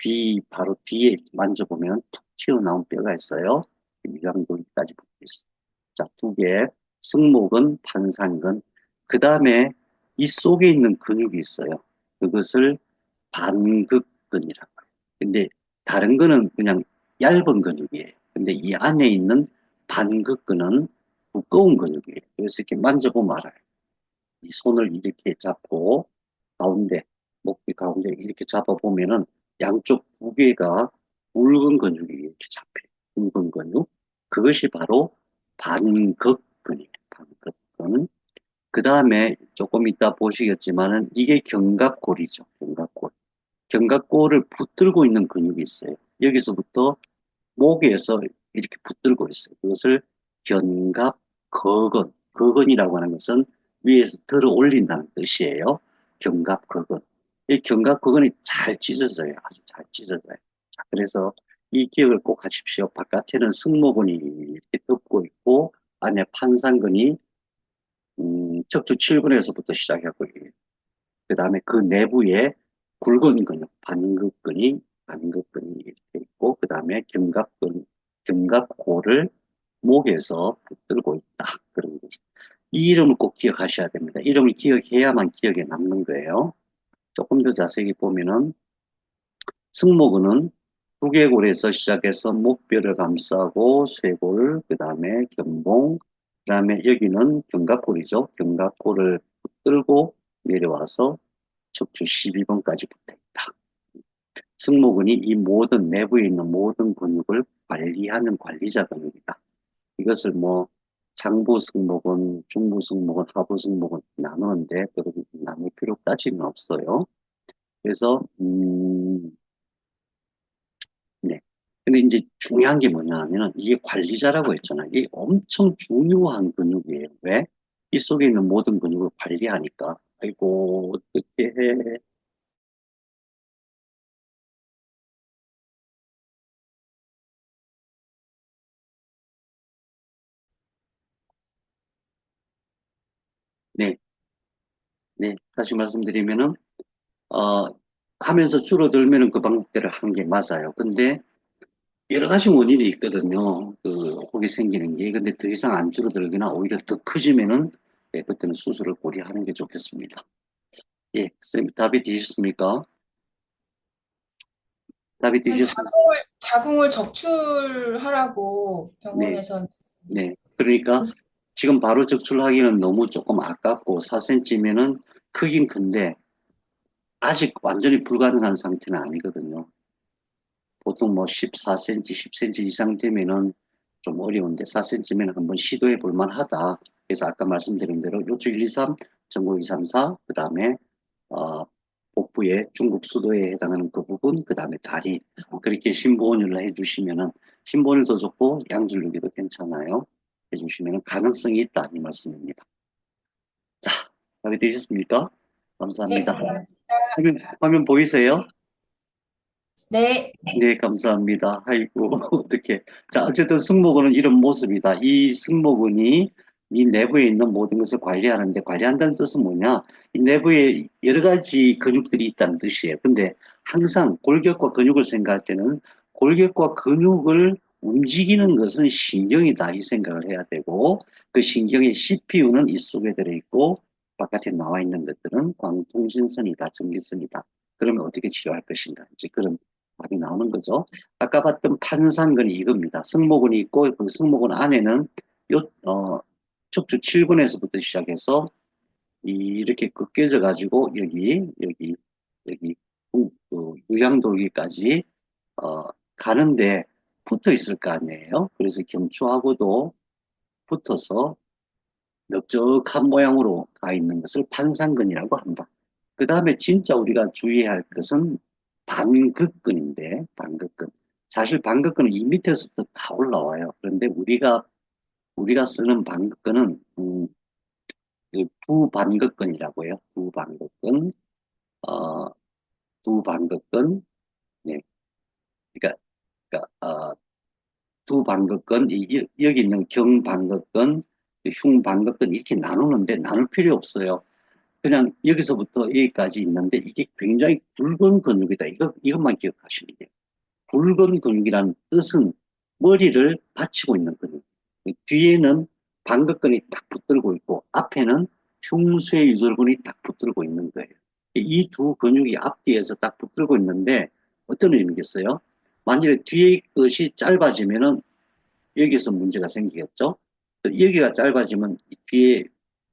귀 바로 뒤에 만져보면 툭 튀어나온 뼈가 있어요. 유양돌기까지 붙어 있어요. 자, 두 개. 승모근, 판상근. 그 다음에 이 속에 있는 근육이 있어요. 그것을 반극근이라고 해요. 근데 다른 거는 그냥 얇은 근육이에요. 근데 이 안에 있는 반극근은 두꺼운 근육이에요. 그래서 이렇게 만져보면 알아요. 이 손을 이렇게 잡고 가운데, 목뒤 가운데 이렇게 잡아보면은 양쪽 두 개가 굵은 근육이 이렇게 잡혀요. 굵은 근육. 그것이 바로 반극근이에요. 반극근. 그 다음에 조금 이따 보시겠지만은 이게 견갑골이죠. 견갑골. 견갑골을 붙들고 있는 근육이 있어요. 여기서부터 목에서 이렇게 붙들고 있어요. 그것을 견갑거근. 거근이라고 하는 것은 위에서 들어 올린다는 뜻이에요. 견갑거근. 이 견갑근이 잘 찢어져요. 아주 잘 찢어져요. 자, 그래서 이 기억을 꼭 하십시오. 바깥에는 승모근이 이렇게 덮고 있고, 안에 판상근이, 척추 7근에서부터 시작하고, 그 다음에 그 내부에 굵은 근육, 반극근이 이렇게 있고, 그 다음에 견갑골을 목에서 붙들고 있다. 그런 거죠. 이 이름을 꼭 기억하셔야 됩니다. 이름을 기억해야만 기억에 남는 거예요. 조금 더 자세히 보면은 승모근은 두개골에서 시작해서 목뼈를 감싸고 쇄골, 그 다음에 견봉, 그 다음에 여기는 견갑골이죠. 견갑골을 붙들고 내려와서 척추 12번까지 붙어 있다. 승모근이 이 모든 내부에 있는 모든 근육을 관리하는 관리자 근육이다. 이것을 뭐 장부 승모근, 중부 승모근, 하부 승모근 나누는데 그런 나눌 필요까지는 없어요. 그래서 네. 근데 이제 중요한 게 뭐냐 하면은 이게 관리자라고 했잖아요. 이게 엄청 중요한 근육이에요. 왜? 이 속에 있는 모든 근육을 관리하니까. 아이고, 어떻게 해. 네, 네. 다시 말씀드리면은, 어, 하면서 줄어들면은 그 방법대로 하는 게 맞아요. 근데 여러 가지 원인이 있거든요. 혹이 생기는 게. 근데 더 이상 안 줄어들거나 오히려 더 커지면은, 네, 그때는 수술을 고려하는 게 좋겠습니다. 예, 선생님, 답이 되셨습니까? 답이 되셨습니까? 자궁을 적출하라고 네. 병원에서는 네. 그러니까 그래서 지금 바로 적출하기는 너무 조금 아깝고 4cm면은 크긴 큰데 아직 완전히 불가능한 상태는 아니거든요. 보통 뭐 14cm, 10cm 이상 되면은 좀 어려운데 4cm면 한번 시도해 볼 만하다. 그래서 아까 말씀드린 대로 요추 1, 2, 3, 전국 2, 3, 4, 그 다음에 어, 복부의 중국 수도에 해당하는 그 부분, 그 다음에 다리 그렇게 심부원율로 해주시면은 심부원율도 좋고 양줄르기도 괜찮아요. 해주시면은 가능성이 있다 이 말씀입니다. 자, 답이 되셨습니까? 네, 감사합니다. 감사합니다. 화면 보이세요? 네, 네, 감사합니다. 아이고, 어떻게. 자, 어쨌든 승모근은 이런 모습이다. 이 승모근이 이 내부에 있는 모든 것을 관리하는데, 관리한다는 뜻은 뭐냐? 이 내부에 여러 가지 근육들이 있다는 뜻이에요. 근데 항상 골격과 근육을 생각할 때는 골격과 근육을 움직이는 것은 신경이다. 이 생각을 해야 되고, 그 신경의 CPU는 이 속에 들어있고, 바깥에 나와 있는 것들은 광통신선이다, 전기선이다. 그러면 어떻게 치료할 것인가? 이제 그런 답이 나오는 거죠. 아까 봤던 판상근이 이겁니다. 승모근이 있고 그 승모근 안에는 요, 척추 7근에서부터 시작해서 이렇게 꺾여져 가지고 여기 유양돌기까지 가는데 붙어 있을 거 아니에요. 그래서 경추하고도 붙어서 넓적한 모양으로 가 있는 것을 판상근이라고 한다. 그 다음에 진짜 우리가 주의해야 할 것은 반극근인데, 반극근. 사실 반극근은 이 밑에서부터 다 올라와요. 그런데 우리가 쓰는 반극근은, 그 두반극근이라고 해요. 두반극근, 어, 두반극근, 네. 그러니까, 두반극근, 여기 있는 경반극근, 흉반극근 이렇게 나누는데 나눌 필요 없어요. 그냥 여기서부터 여기까지 있는데 이게 굉장히 굵은 근육이다. 이것만 기억하시면 돼요. 굵은 근육이라는 뜻은 머리를 받치고 있는 근육. 뒤에는 반극근이 딱 붙들고 있고 앞에는 흉쇄 유돌근이 딱 붙들고 있는 거예요. 이 두 근육이 앞뒤에서 딱 붙들고 있는데 어떤 의미겠어요? 만약에 뒤에 것이 짧아지면은 여기서 문제가 생기겠죠? 여기가 짧아지면 뒤에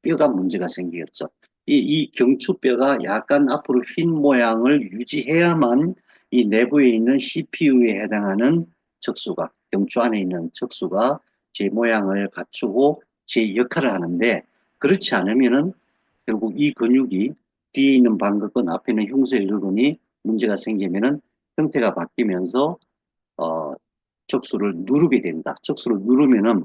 뼈가 문제가 생기겠죠? 이 경추뼈가 약간 앞으로 휜 모양을 유지해야만 이 내부에 있는 CPU에 해당하는 척수가, 경추 안에 있는 척수가 제 모양을 갖추고 제 역할을 하는데 그렇지 않으면은 결국 이 근육이 뒤에 있는 반극근, 앞에 있는 흉쇄일근이 문제가 생기면은 형태가 바뀌면서 어, 척수를 누르게 된다. 척수를 누르면은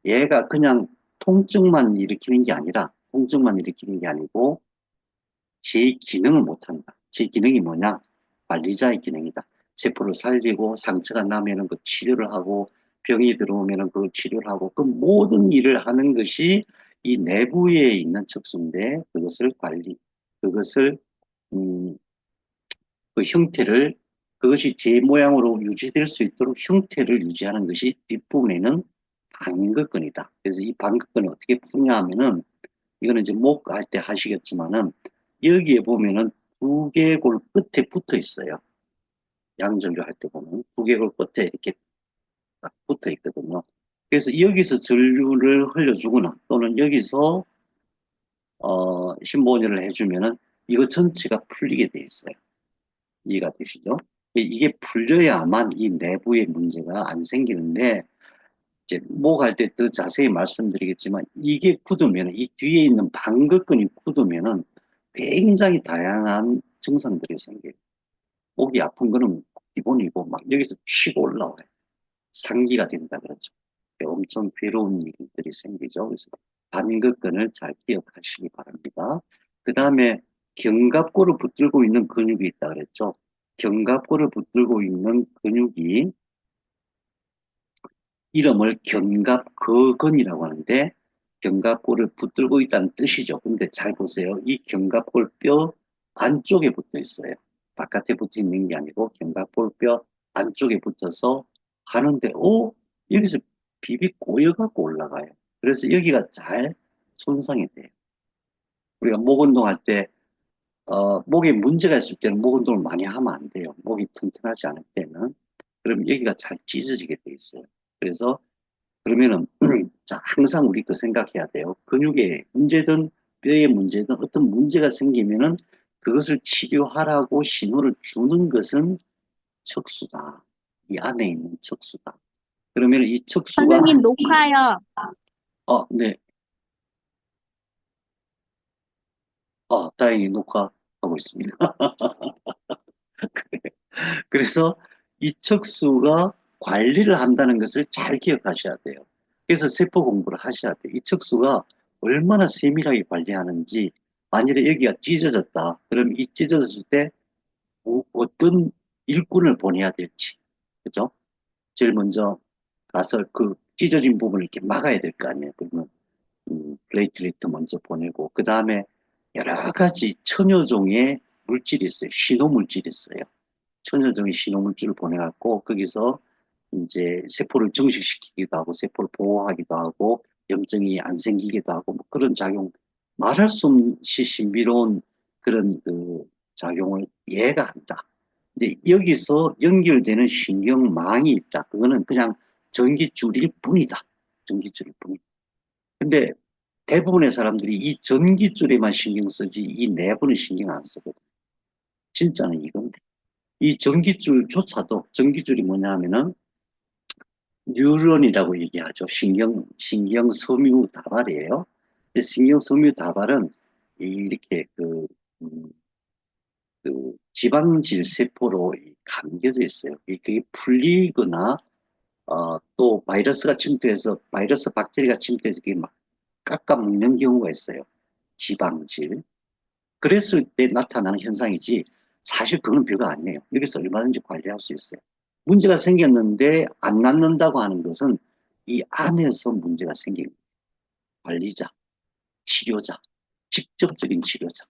얘가 그냥 통증만 일으키는 게 아니라 통증만 일으키는 게 아니고 제 기능을 못한다. 제 기능이 뭐냐? 관리자의 기능이다. 세포를 살리고 상처가 나면은 그 치료를 하고 병이 들어오면은 그 치료를 하고 그 모든 일을 하는 것이 이 내부에 있는 척수인데 그것을 그것을 음, 그 형태를 그것이 제 모양으로 유지될 수 있도록 형태를 유지하는 것이 뒷부분에는 반극근이다. 그래서 이 반극근을 어떻게 푸냐 하면은 이거는 이제 목 할 때 하시겠지만은 여기에 보면은 두개골 끝에 붙어 있어요. 양전류 할 때 보면 두개골 끝에 이렇게 딱 붙어 있거든요. 그래서 여기서 전류를 흘려주거나 또는 여기서 심보원열을 해주면은 이거 전체가 풀리게 돼 있어요. 이해가 되시죠? 이게 풀려야만 이 내부의 문제가 안 생기는데 이제 목 할 때 더 자세히 말씀드리겠지만 이게 굳으면 이 뒤에 있는 방긋근이 굳으면은 굉장히 다양한 증상들이 생겨요. 목이 아픈 거는 기본이고 막 여기서 치고 올라와요. 상기가 된다 그러죠. 엄청 괴로운 일들이 생기죠. 그래서 반극근을 잘 기억하시기 바랍니다. 그 다음에 견갑골을 붙들고 있는 근육이 있다 그랬죠. 견갑골을 붙들고 있는 근육이 이름을 견갑거근이라고 하는데 견갑골을 붙들고 있다는 뜻이죠. 근데 잘 보세요. 이 견갑골 뼈 안쪽에 붙어 있어요. 바깥에 붙어 있는 게 아니고 견갑골 뼈 안쪽에 붙어서 하는데 여기서 비비 꼬여갖고 올라가요. 그래서 여기가 잘 손상이 돼요. 우리가 목 운동할 때 목에 문제가 있을 때는 목 운동을 많이 하면 안 돼요. 목이 튼튼하지 않을 때는. 그럼 여기가 잘 찢어지게 돼 있어요. 그래서 그러면은 자, 항상 우리 그 생각해야 돼요. 근육에 문제든 뼈에 문제든 어떤 문제가 생기면은 그것을 치료하라고 신호를 주는 것은 척수다. 이 안에 있는 척수다. 그러면 이 척수가 선생님 녹화요. 네. 다행히 녹화하고 있습니다. 그래서 이 척수가 관리를 한다는 것을 잘 기억하셔야 돼요. 그래서 세포 공부를 하셔야 돼요. 이 척수가 얼마나 세밀하게 관리하는지, 만일에 여기가 찢어졌다. 그럼 이 찢어졌을 때 어떤 일꾼을 보내야 될지. 그죠? 제일 먼저 가서 그 찢어진 부분을 이렇게 막아야 될 거 아니에요. 그러면 플레이트리트 먼저 보내고, 그 다음에 여러 가지 천여종의 물질이 있어요. 신호물질이 있어요. 천여종의 신호물질을 보내갖고 거기서 이제 세포를 증식시키기도 하고 세포를 보호하기도 하고 염증이 안 생기기도 하고 뭐 그런 작용, 말할 수 없이 신비로운 그런 그 작용을 얘가 한다. 근데 여기서 연결되는 신경망이 있다. 그거는 그냥 전기줄일 뿐이다. 전기줄일 뿐이다. 근데 대부분의 사람들이 이 전기줄에만 신경 쓰지 이 내부는 신경 안 쓰거든. 진짜는 이건데. 이 전기줄조차도 전기줄이 뭐냐 하면은 뉴런이라고 얘기하죠. 신경 섬유 다발이에요. 신경 섬유 다발은 이렇게 음, 지방질 세포로 감겨져 있어요. 그게 풀리거나 또 바이러스가 침투해서 바이러스 박테리아가 침투해서 그게 막 깎아먹는 경우가 있어요. 지방질. 그랬을 때 나타나는 현상이지 사실 그건 별거 아니에요. 여기서 얼마든지 관리할 수 있어요. 문제가 생겼는데 안 낫는다고 하는 것은 이 안에서 문제가 생긴 관리자, 치료자, 직접적인 치료자,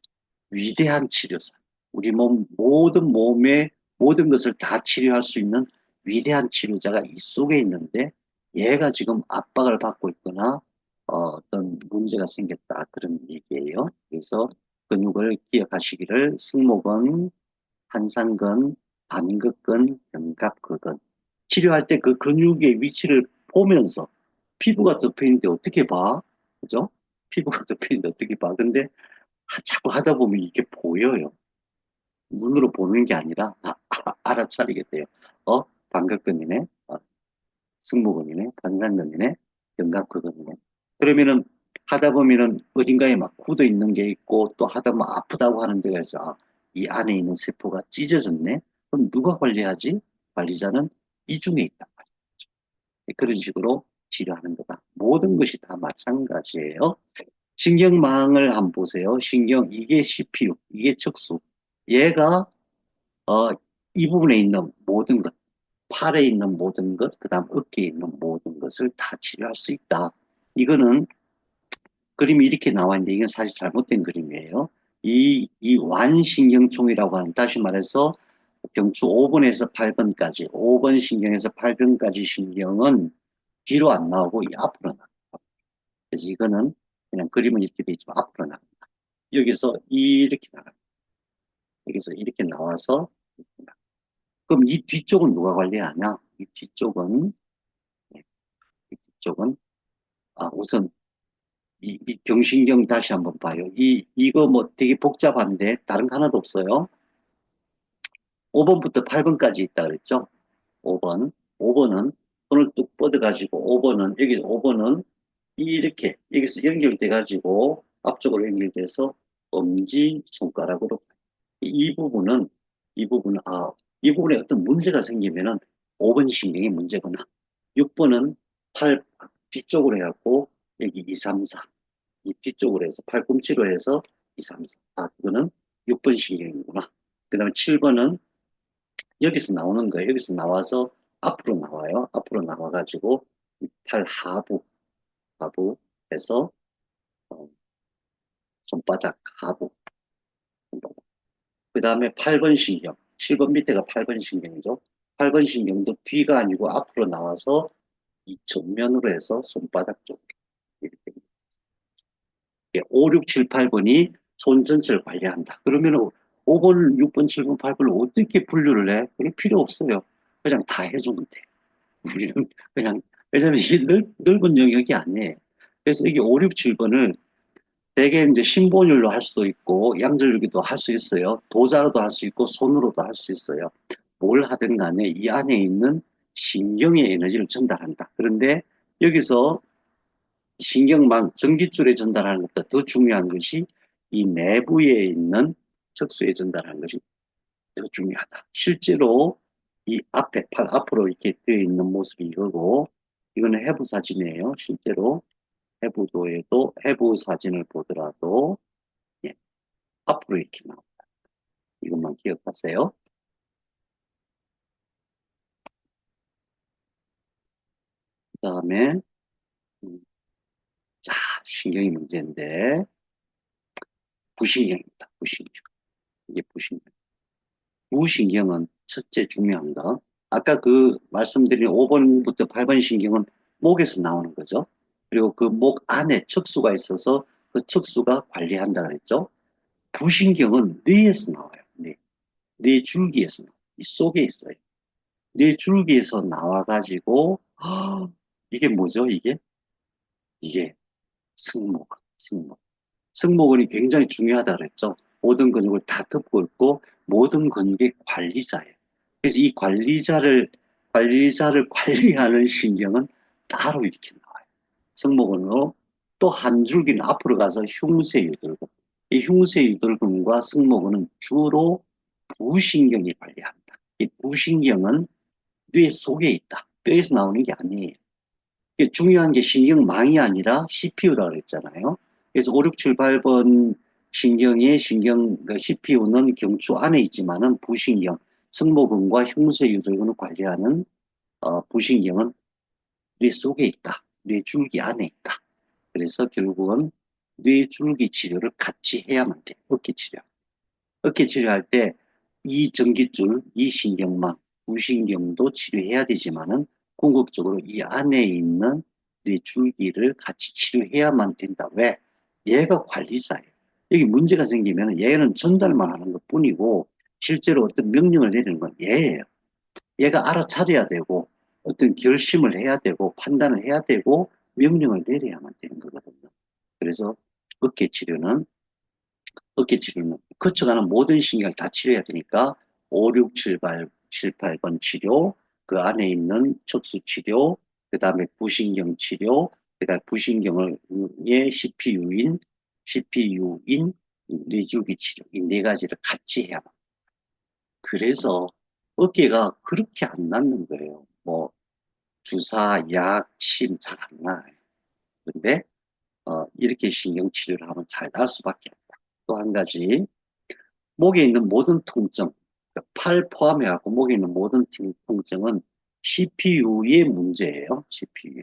위대한 치료자. 우리 모든 몸의 모든 것을 다 치료할 수 있는 위대한 치료자가 이 속에 있는데 얘가 지금 압박을 받고 있거나 어떤 문제가 생겼다 그런 얘기예요. 그래서 근육을 기억하시기를 승모근, 한상근, 반극근, 견갑근근 치료할 때 그 근육의 위치를 보면서 피부가 덮여 있는데 어떻게 봐? 그죠? 피부가 덮여 있는데 어떻게 봐? 근데 자꾸 하다 보면 이게 보여요. 눈으로 보는 게 아니라 알아차리게 돼요. 반각근이네, 승모근이네, 반상근이네, 견갑근이네. 그러면은 하다 보면은 어딘가에 막 굳어 있는 게 있고 또 하다 보면 아프다고 하는 데가 있어. 이 안에 있는 세포가 찢어졌네. 그럼 누가 관리하지? 관리자는 이 중에 있다. 그런 식으로 치료하는 거다. 모든 것이 다 마찬가지예요. 신경망을 한번 보세요. 이게 CPU, 이게 척수. 얘가 이 부분에 있는 모든 것, 팔에 있는 모든 것, 그 다음 어깨에 있는 모든 것을 다 치료할 수 있다. 이거는 그림이 이렇게 나와 있는데 이건 사실 잘못된 그림이에요. 이 완신경총이라고 하는, 다시 말해서 경추 5번에서 8번까지, 5번 신경에서 8번까지 신경은 뒤로 안 나오고 이 앞으로 나와요. 그래서 이거는 그냥 그림은 이렇게 돼 있지만 앞으로 나갑니다. 여기서 이렇게 나갑니다. 여기서 이렇게 나와서 이렇게 나갑니다. 그럼 이 뒤쪽은 누가 관리하냐? 이 뒤쪽은, 네, 이 뒤쪽은, 우선 이 경신경 다시 한번 봐요. 이거 뭐 되게 복잡한데 다른 거 하나도 없어요. 5번부터 8번까지 있다 그랬죠? 5번. 5번은 손을 뚝 뻗어가지고 5번은, 여기 5번은 이렇게, 여기서 연결돼가지고 앞쪽으로 연결돼서 엄지 손가락으로 이 부분은, 이 부분은, 이 부분에 어떤 문제가 생기면은 5번 신경이 문제구나. 6번은 팔 뒤쪽으로 해갖고 여기 2, 3, 4. 이 뒤쪽으로 해서 팔꿈치로 해서 2, 3, 4. 그거는 6번 신경이구나. 그 다음에 7번은 여기서 나오는 거예요. 여기서 나와서 앞으로 나와요. 앞으로 나와가지고 팔 하부에서 어, 손바닥 하부. 그 다음에 8번 신경. 7번 밑에가 8번 신경이죠. 8번 신경도 뒤가 아니고 앞으로 나와서 이 정면으로 해서 손바닥 쪽. 이렇게 5, 6, 7, 8번이 손 전체를 관리한다. 그러면 5번, 6번, 7번, 8번을 어떻게 분류를 해? 그럴 필요 없어요. 그냥 다 해주면 돼. 우리는 그냥, 왜냐면 이게 넓은 영역이 아니에요. 그래서 이게 5, 6, 7번을 대개 이제 심본율로 할 수도 있고, 양절기도 할 수 있어요. 도자로도 할 수 있고, 손으로도 할 수 있어요. 뭘 하든 간에 이 안에 있는 신경의 에너지를 전달한다. 그런데 여기서 신경망, 전깃줄에 전달하는 것보다 더 중요한 것이 이 내부에 있는 척수에 전달하는 것이 더 중요하다. 실제로 이 앞에 팔 앞으로 이렇게 되어 있는 모습이 이거고, 이거는 해부 사진이에요. 실제로 해부도에도 해부 사진을 보더라도 예, 앞으로 이렇게 나옵니다. 이것만 기억하세요. 그 다음에 음, 자, 신경이 문제인데 부신경입니다. 부신경. 이게 부신경. 부신경은 첫째 중요한 거. 아까 그 말씀드린 5번부터 8번 신경은 목에서 나오는 거죠. 그리고 그 목 안에 척수가 있어서 그 척수가 관리한다 그랬죠. 부신경은 뇌에서 나와요. 뇌 줄기에서 나와요. 이 속에 있어요. 뇌 줄기에서 나와가지고 이게 뭐죠? 이게 승모근, 승모근. 승모근이 굉장히 중요하다 그랬죠. 모든 근육을 다 덮고 있고 모든 근육의 관리자예요. 그래서 이 관리자를 관리하는 신경은 따로 이렇게 나와요. 승모근으로 또 한 줄기는 앞으로 가서 흉쇄유돌근. 이 흉쇄유돌근과 승모근은 주로 부신경이 관리합니다. 이 부신경은 뇌 속에 있다. 뼈에서 나오는 게 아니에요. 이게 중요한 게 신경망이 아니라 CPU라고 그랬잖아요. 그래서 5, 6, 7, 8번 신경의 CPU는 경추 안에 있지만은 부신경, 승모근과 흉쇄유돌근을 관리하는 부신경은 뇌 속에 있다. 뇌줄기 안에 있다. 그래서 결국은 뇌줄기 치료를 같이 해야만 돼. 어깨 치료. 어깨 치료할 때 이 전깃줄, 이 신경망, 부신경도 치료해야 되지만은 궁극적으로 이 안에 있는 뇌줄기를 같이 치료해야만 된다. 왜? 얘가 관리자예요. 여기 문제가 생기면 얘는 전달만 하는 것 뿐이고 실제로 어떤 명령을 내리는 건 얘예요. 얘가 알아차려야 되고 어떤 결심을 해야 되고 판단을 해야 되고 명령을 내려야만 되는 거거든요. 그래서 어깨 치료는 거쳐가는 모든 신경을 다 치료해야 되니까 5, 6, 7, 8번 치료, 그 안에 있는 척수 치료, 그 다음에 부신경 치료, 그 다음에 부신경의 CPU인 뇌줄기 치료, 이 네 가지를 같이 해야 합니다. 그래서 어깨가 그렇게 안 낫는 거예요. 뭐 주사, 약, 침 잘 안 나요. 근데 이렇게 신경 치료를 하면 잘 나을 수밖에 없다. 또 한 가지 목에 있는 모든 통증, 팔 포함해갖고 목에 있는 모든 통증은 CPU의 문제예요. CPU.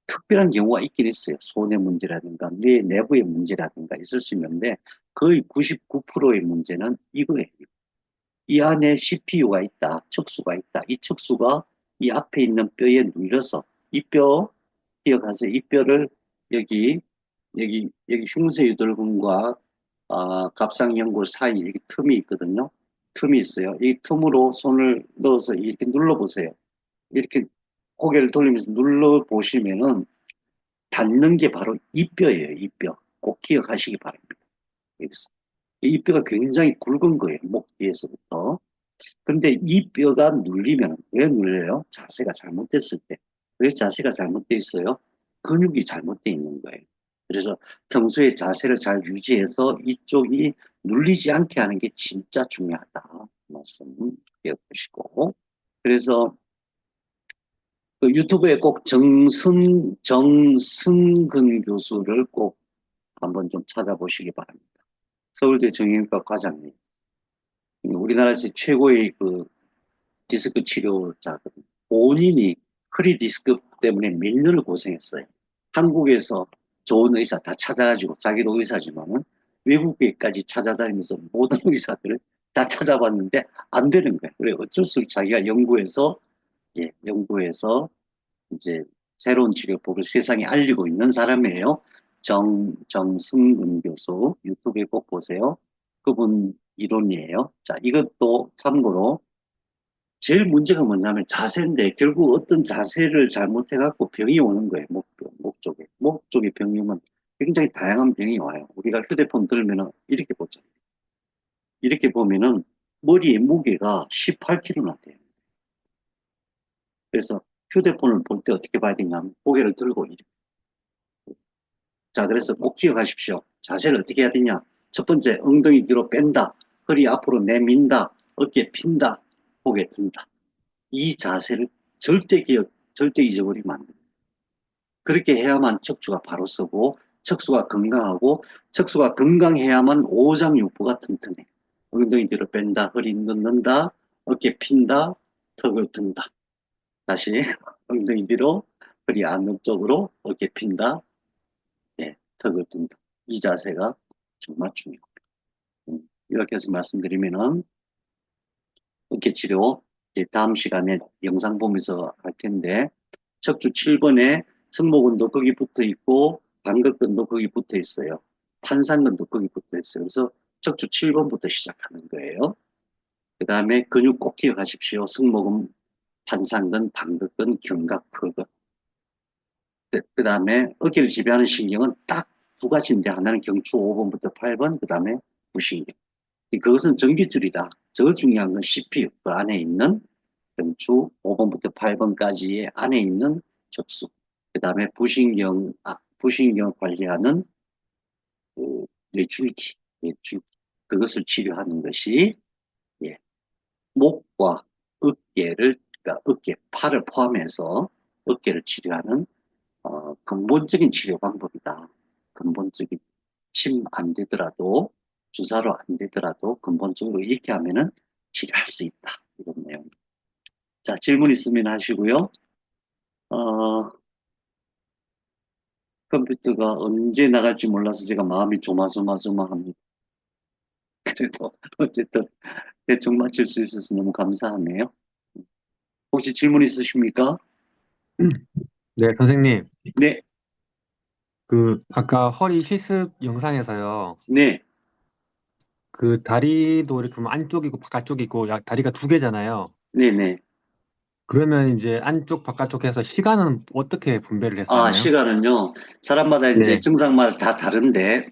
특별한 경우가 있긴 있어요. 손의 문제라든가 뇌 내부의 문제라든가 있을 수 있는데 거의 99%의 문제는 이거예요. 이 안에 CPU가 있다, 척수가 있다. 이 척수가 이 앞에 있는 뼈에 눌려서 이 뼈 기억하세요. 이 뼈를 여기 흉쇄유돌근과 갑상연골 사이 여기 틈이 있거든요. 틈이 있어요. 이 틈으로 손을 넣어서 이렇게 눌러보세요. 이렇게 고개를 돌리면서 눌러보시면은 닿는 게 바로 이 뼈예요. 이 뼈. 꼭 기억하시기 바랍니다. 여기서. 이 뼈가 굉장히 굵은 거예요. 목 뒤에서부터. 근데 이 뼈가 눌리면 왜 눌려요? 자세가 잘못됐을 때. 왜 자세가 잘못되어 있어요? 근육이 잘못되어 있는 거예요. 그래서 평소에 자세를 잘 유지해서 이쪽이 눌리지 않게 하는 게 진짜 중요하다. 말씀 기억하시고. 그래서 그 유튜브에 꼭 정승근 교수를 꼭 한번 좀 찾아보시기 바랍니다. 서울대 정형외과 과장님. 우리나라에서 최고의 그 디스크 치료자거든요. 본인이 허리 디스크 때문에 몇 년을 고생했어요. 한국에서 좋은 의사 다 찾아가지고 자기도 의사지만은 외국에까지 찾아다니면서 모든 의사들을 다 찾아봤는데 안 되는 거예요. 그래 어쩔 수 없이 자기가 연구해서 연구해서 이제 새로운 치료법을 세상에 알리고 있는 사람이에요. 정승근 교수 유튜브에 꼭 보세요. 그분 이론이에요. 자, 이것도 참고로 제일 문제가 뭐냐면 자세인데 결국 어떤 자세를 잘못해갖고 병이 오는 거예요. 목 쪽에. 목 쪽에 병이 오면 굉장히 다양한 병이 와요. 우리가 휴대폰 들면은 이렇게 보죠. 이렇게 보면은 머리의 무게가 18kg나 돼요. 그래서 휴대폰을 볼 때 어떻게 봐야 되냐면 고개를 들고 이렇게. 자, 그래서 꼭 기억하십시오. 자세를 어떻게 해야 되냐? 첫 번째, 엉덩이 뒤로 뺀다. 허리 앞으로 내민다. 어깨 핀다. 고개 든다. 이 자세를 절대 잊어버리면 안 됩니다. 그렇게 해야만 척추가 바로 서고, 척수가 건강하고, 척수가 건강해야만 오장육부가 튼튼해. 엉덩이 뒤로 뺀다. 허리 넣는다. 어깨 핀다. 턱을 든다. 다시 엉덩이 뒤로 허리 안쪽으로 어깨 핀다. 예, 턱을 든다. 이 자세가 정말 중요합니다. 이렇게 해서 말씀드리면은 어깨 치료 이제 다음 시간에 영상 보면서 할 텐데 척추 7번에 승모근도 거기 붙어 있고 반극근도 거기 붙어 있어요. 판상근도 거기 붙어 있어요. 그래서 척추 7번부터 시작하는 거예요. 그 다음에 근육 꼭 기억하십시오. 승모근, 판상근, 반극근, 견갑, 거근. 그 다음에 어깨를 지배하는 신경은 딱 두 가지인데 하나는 경추 5번부터 8번, 그 다음에 부신경. 그것은 전기줄이다. 저 중요한 건 CPU, 그 안에 있는 경추 5번부터 8번까지의 안에 있는 척수. 그 다음에 부신경 관리하는 그 뇌줄기. 그것을 치료하는 것이, 예, 목과 어깨를, 그러니까 어깨, 팔을 포함해서 어깨를 치료하는 근본적인 치료 방법이다. 근본적인 침 안 되더라도 주사로 안 되더라도 근본적으로 이렇게 하면은 치료할 수 있다. 이런 내용. 자, 질문 있으면 하시고요. 어, 컴퓨터가 언제 나갈지 몰라서 제가 마음이 조마조마조마합니다. 그래도 어쨌든 대충 맞출 수 있어서 너무 감사하네요. 혹시 질문 있으십니까? 네, 선생님. 네, 아까 허리 실습 영상에서요. 네, 다리도 이렇게 보면 안쪽이고 바깥쪽이고, 다리가 두 개잖아요. 네, 네. 그러면 이제 안쪽, 바깥쪽 해서 시간은 어떻게 분배를 해서 하나요? 시간은요. 사람마다 이제 예. 증상마다 다 다른데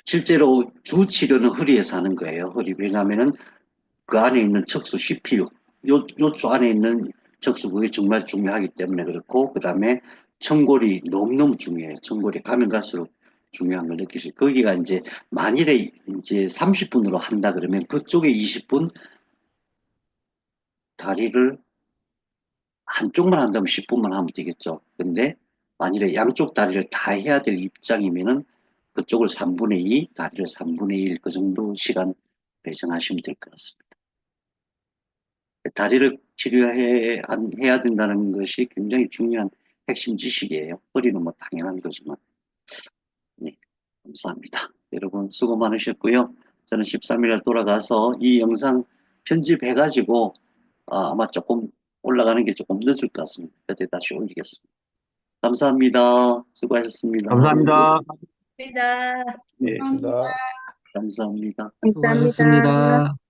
실제로 주 치료는 허리에서 하는 거예요. 허리. 왜냐하면은 그 안에 있는 척수 CPU, 요쪽 안에 있는 척수 그게 정말 중요하기 때문에 그렇고, 그 다음에 청골이 너무너무 중요해요. 청골이 가면 갈수록 중요한 걸 느끼실. 거기가 이제 만일에 이제 30분으로 한다 그러면 그쪽에 20분 다리를 한쪽만 한다면 10분만 하면 되겠죠. 근데 만일에 양쪽 다리를 다 해야 될 입장이면은 그쪽을 3분의 2, 다리를 3분의 1, 그 정도 시간 배정하시면 될 것 같습니다. 다리를 치료해야 된다는 것이 굉장히 중요한 핵심 지식이에요. 허리는 뭐 당연한 거지만. 네, 감사합니다. 여러분 수고 많으셨고요. 저는 13일 날 돌아가서 이 영상 편집해가지고 아마 조금 올라가는 게 조금 늦을 것 같습니다. 그때 다시 올리겠습니다. 감사합니다. 수고하셨습니다. 감사합니다. 감사합니다. 네, 감사합니다. 감사합니다. 수고하셨습니다.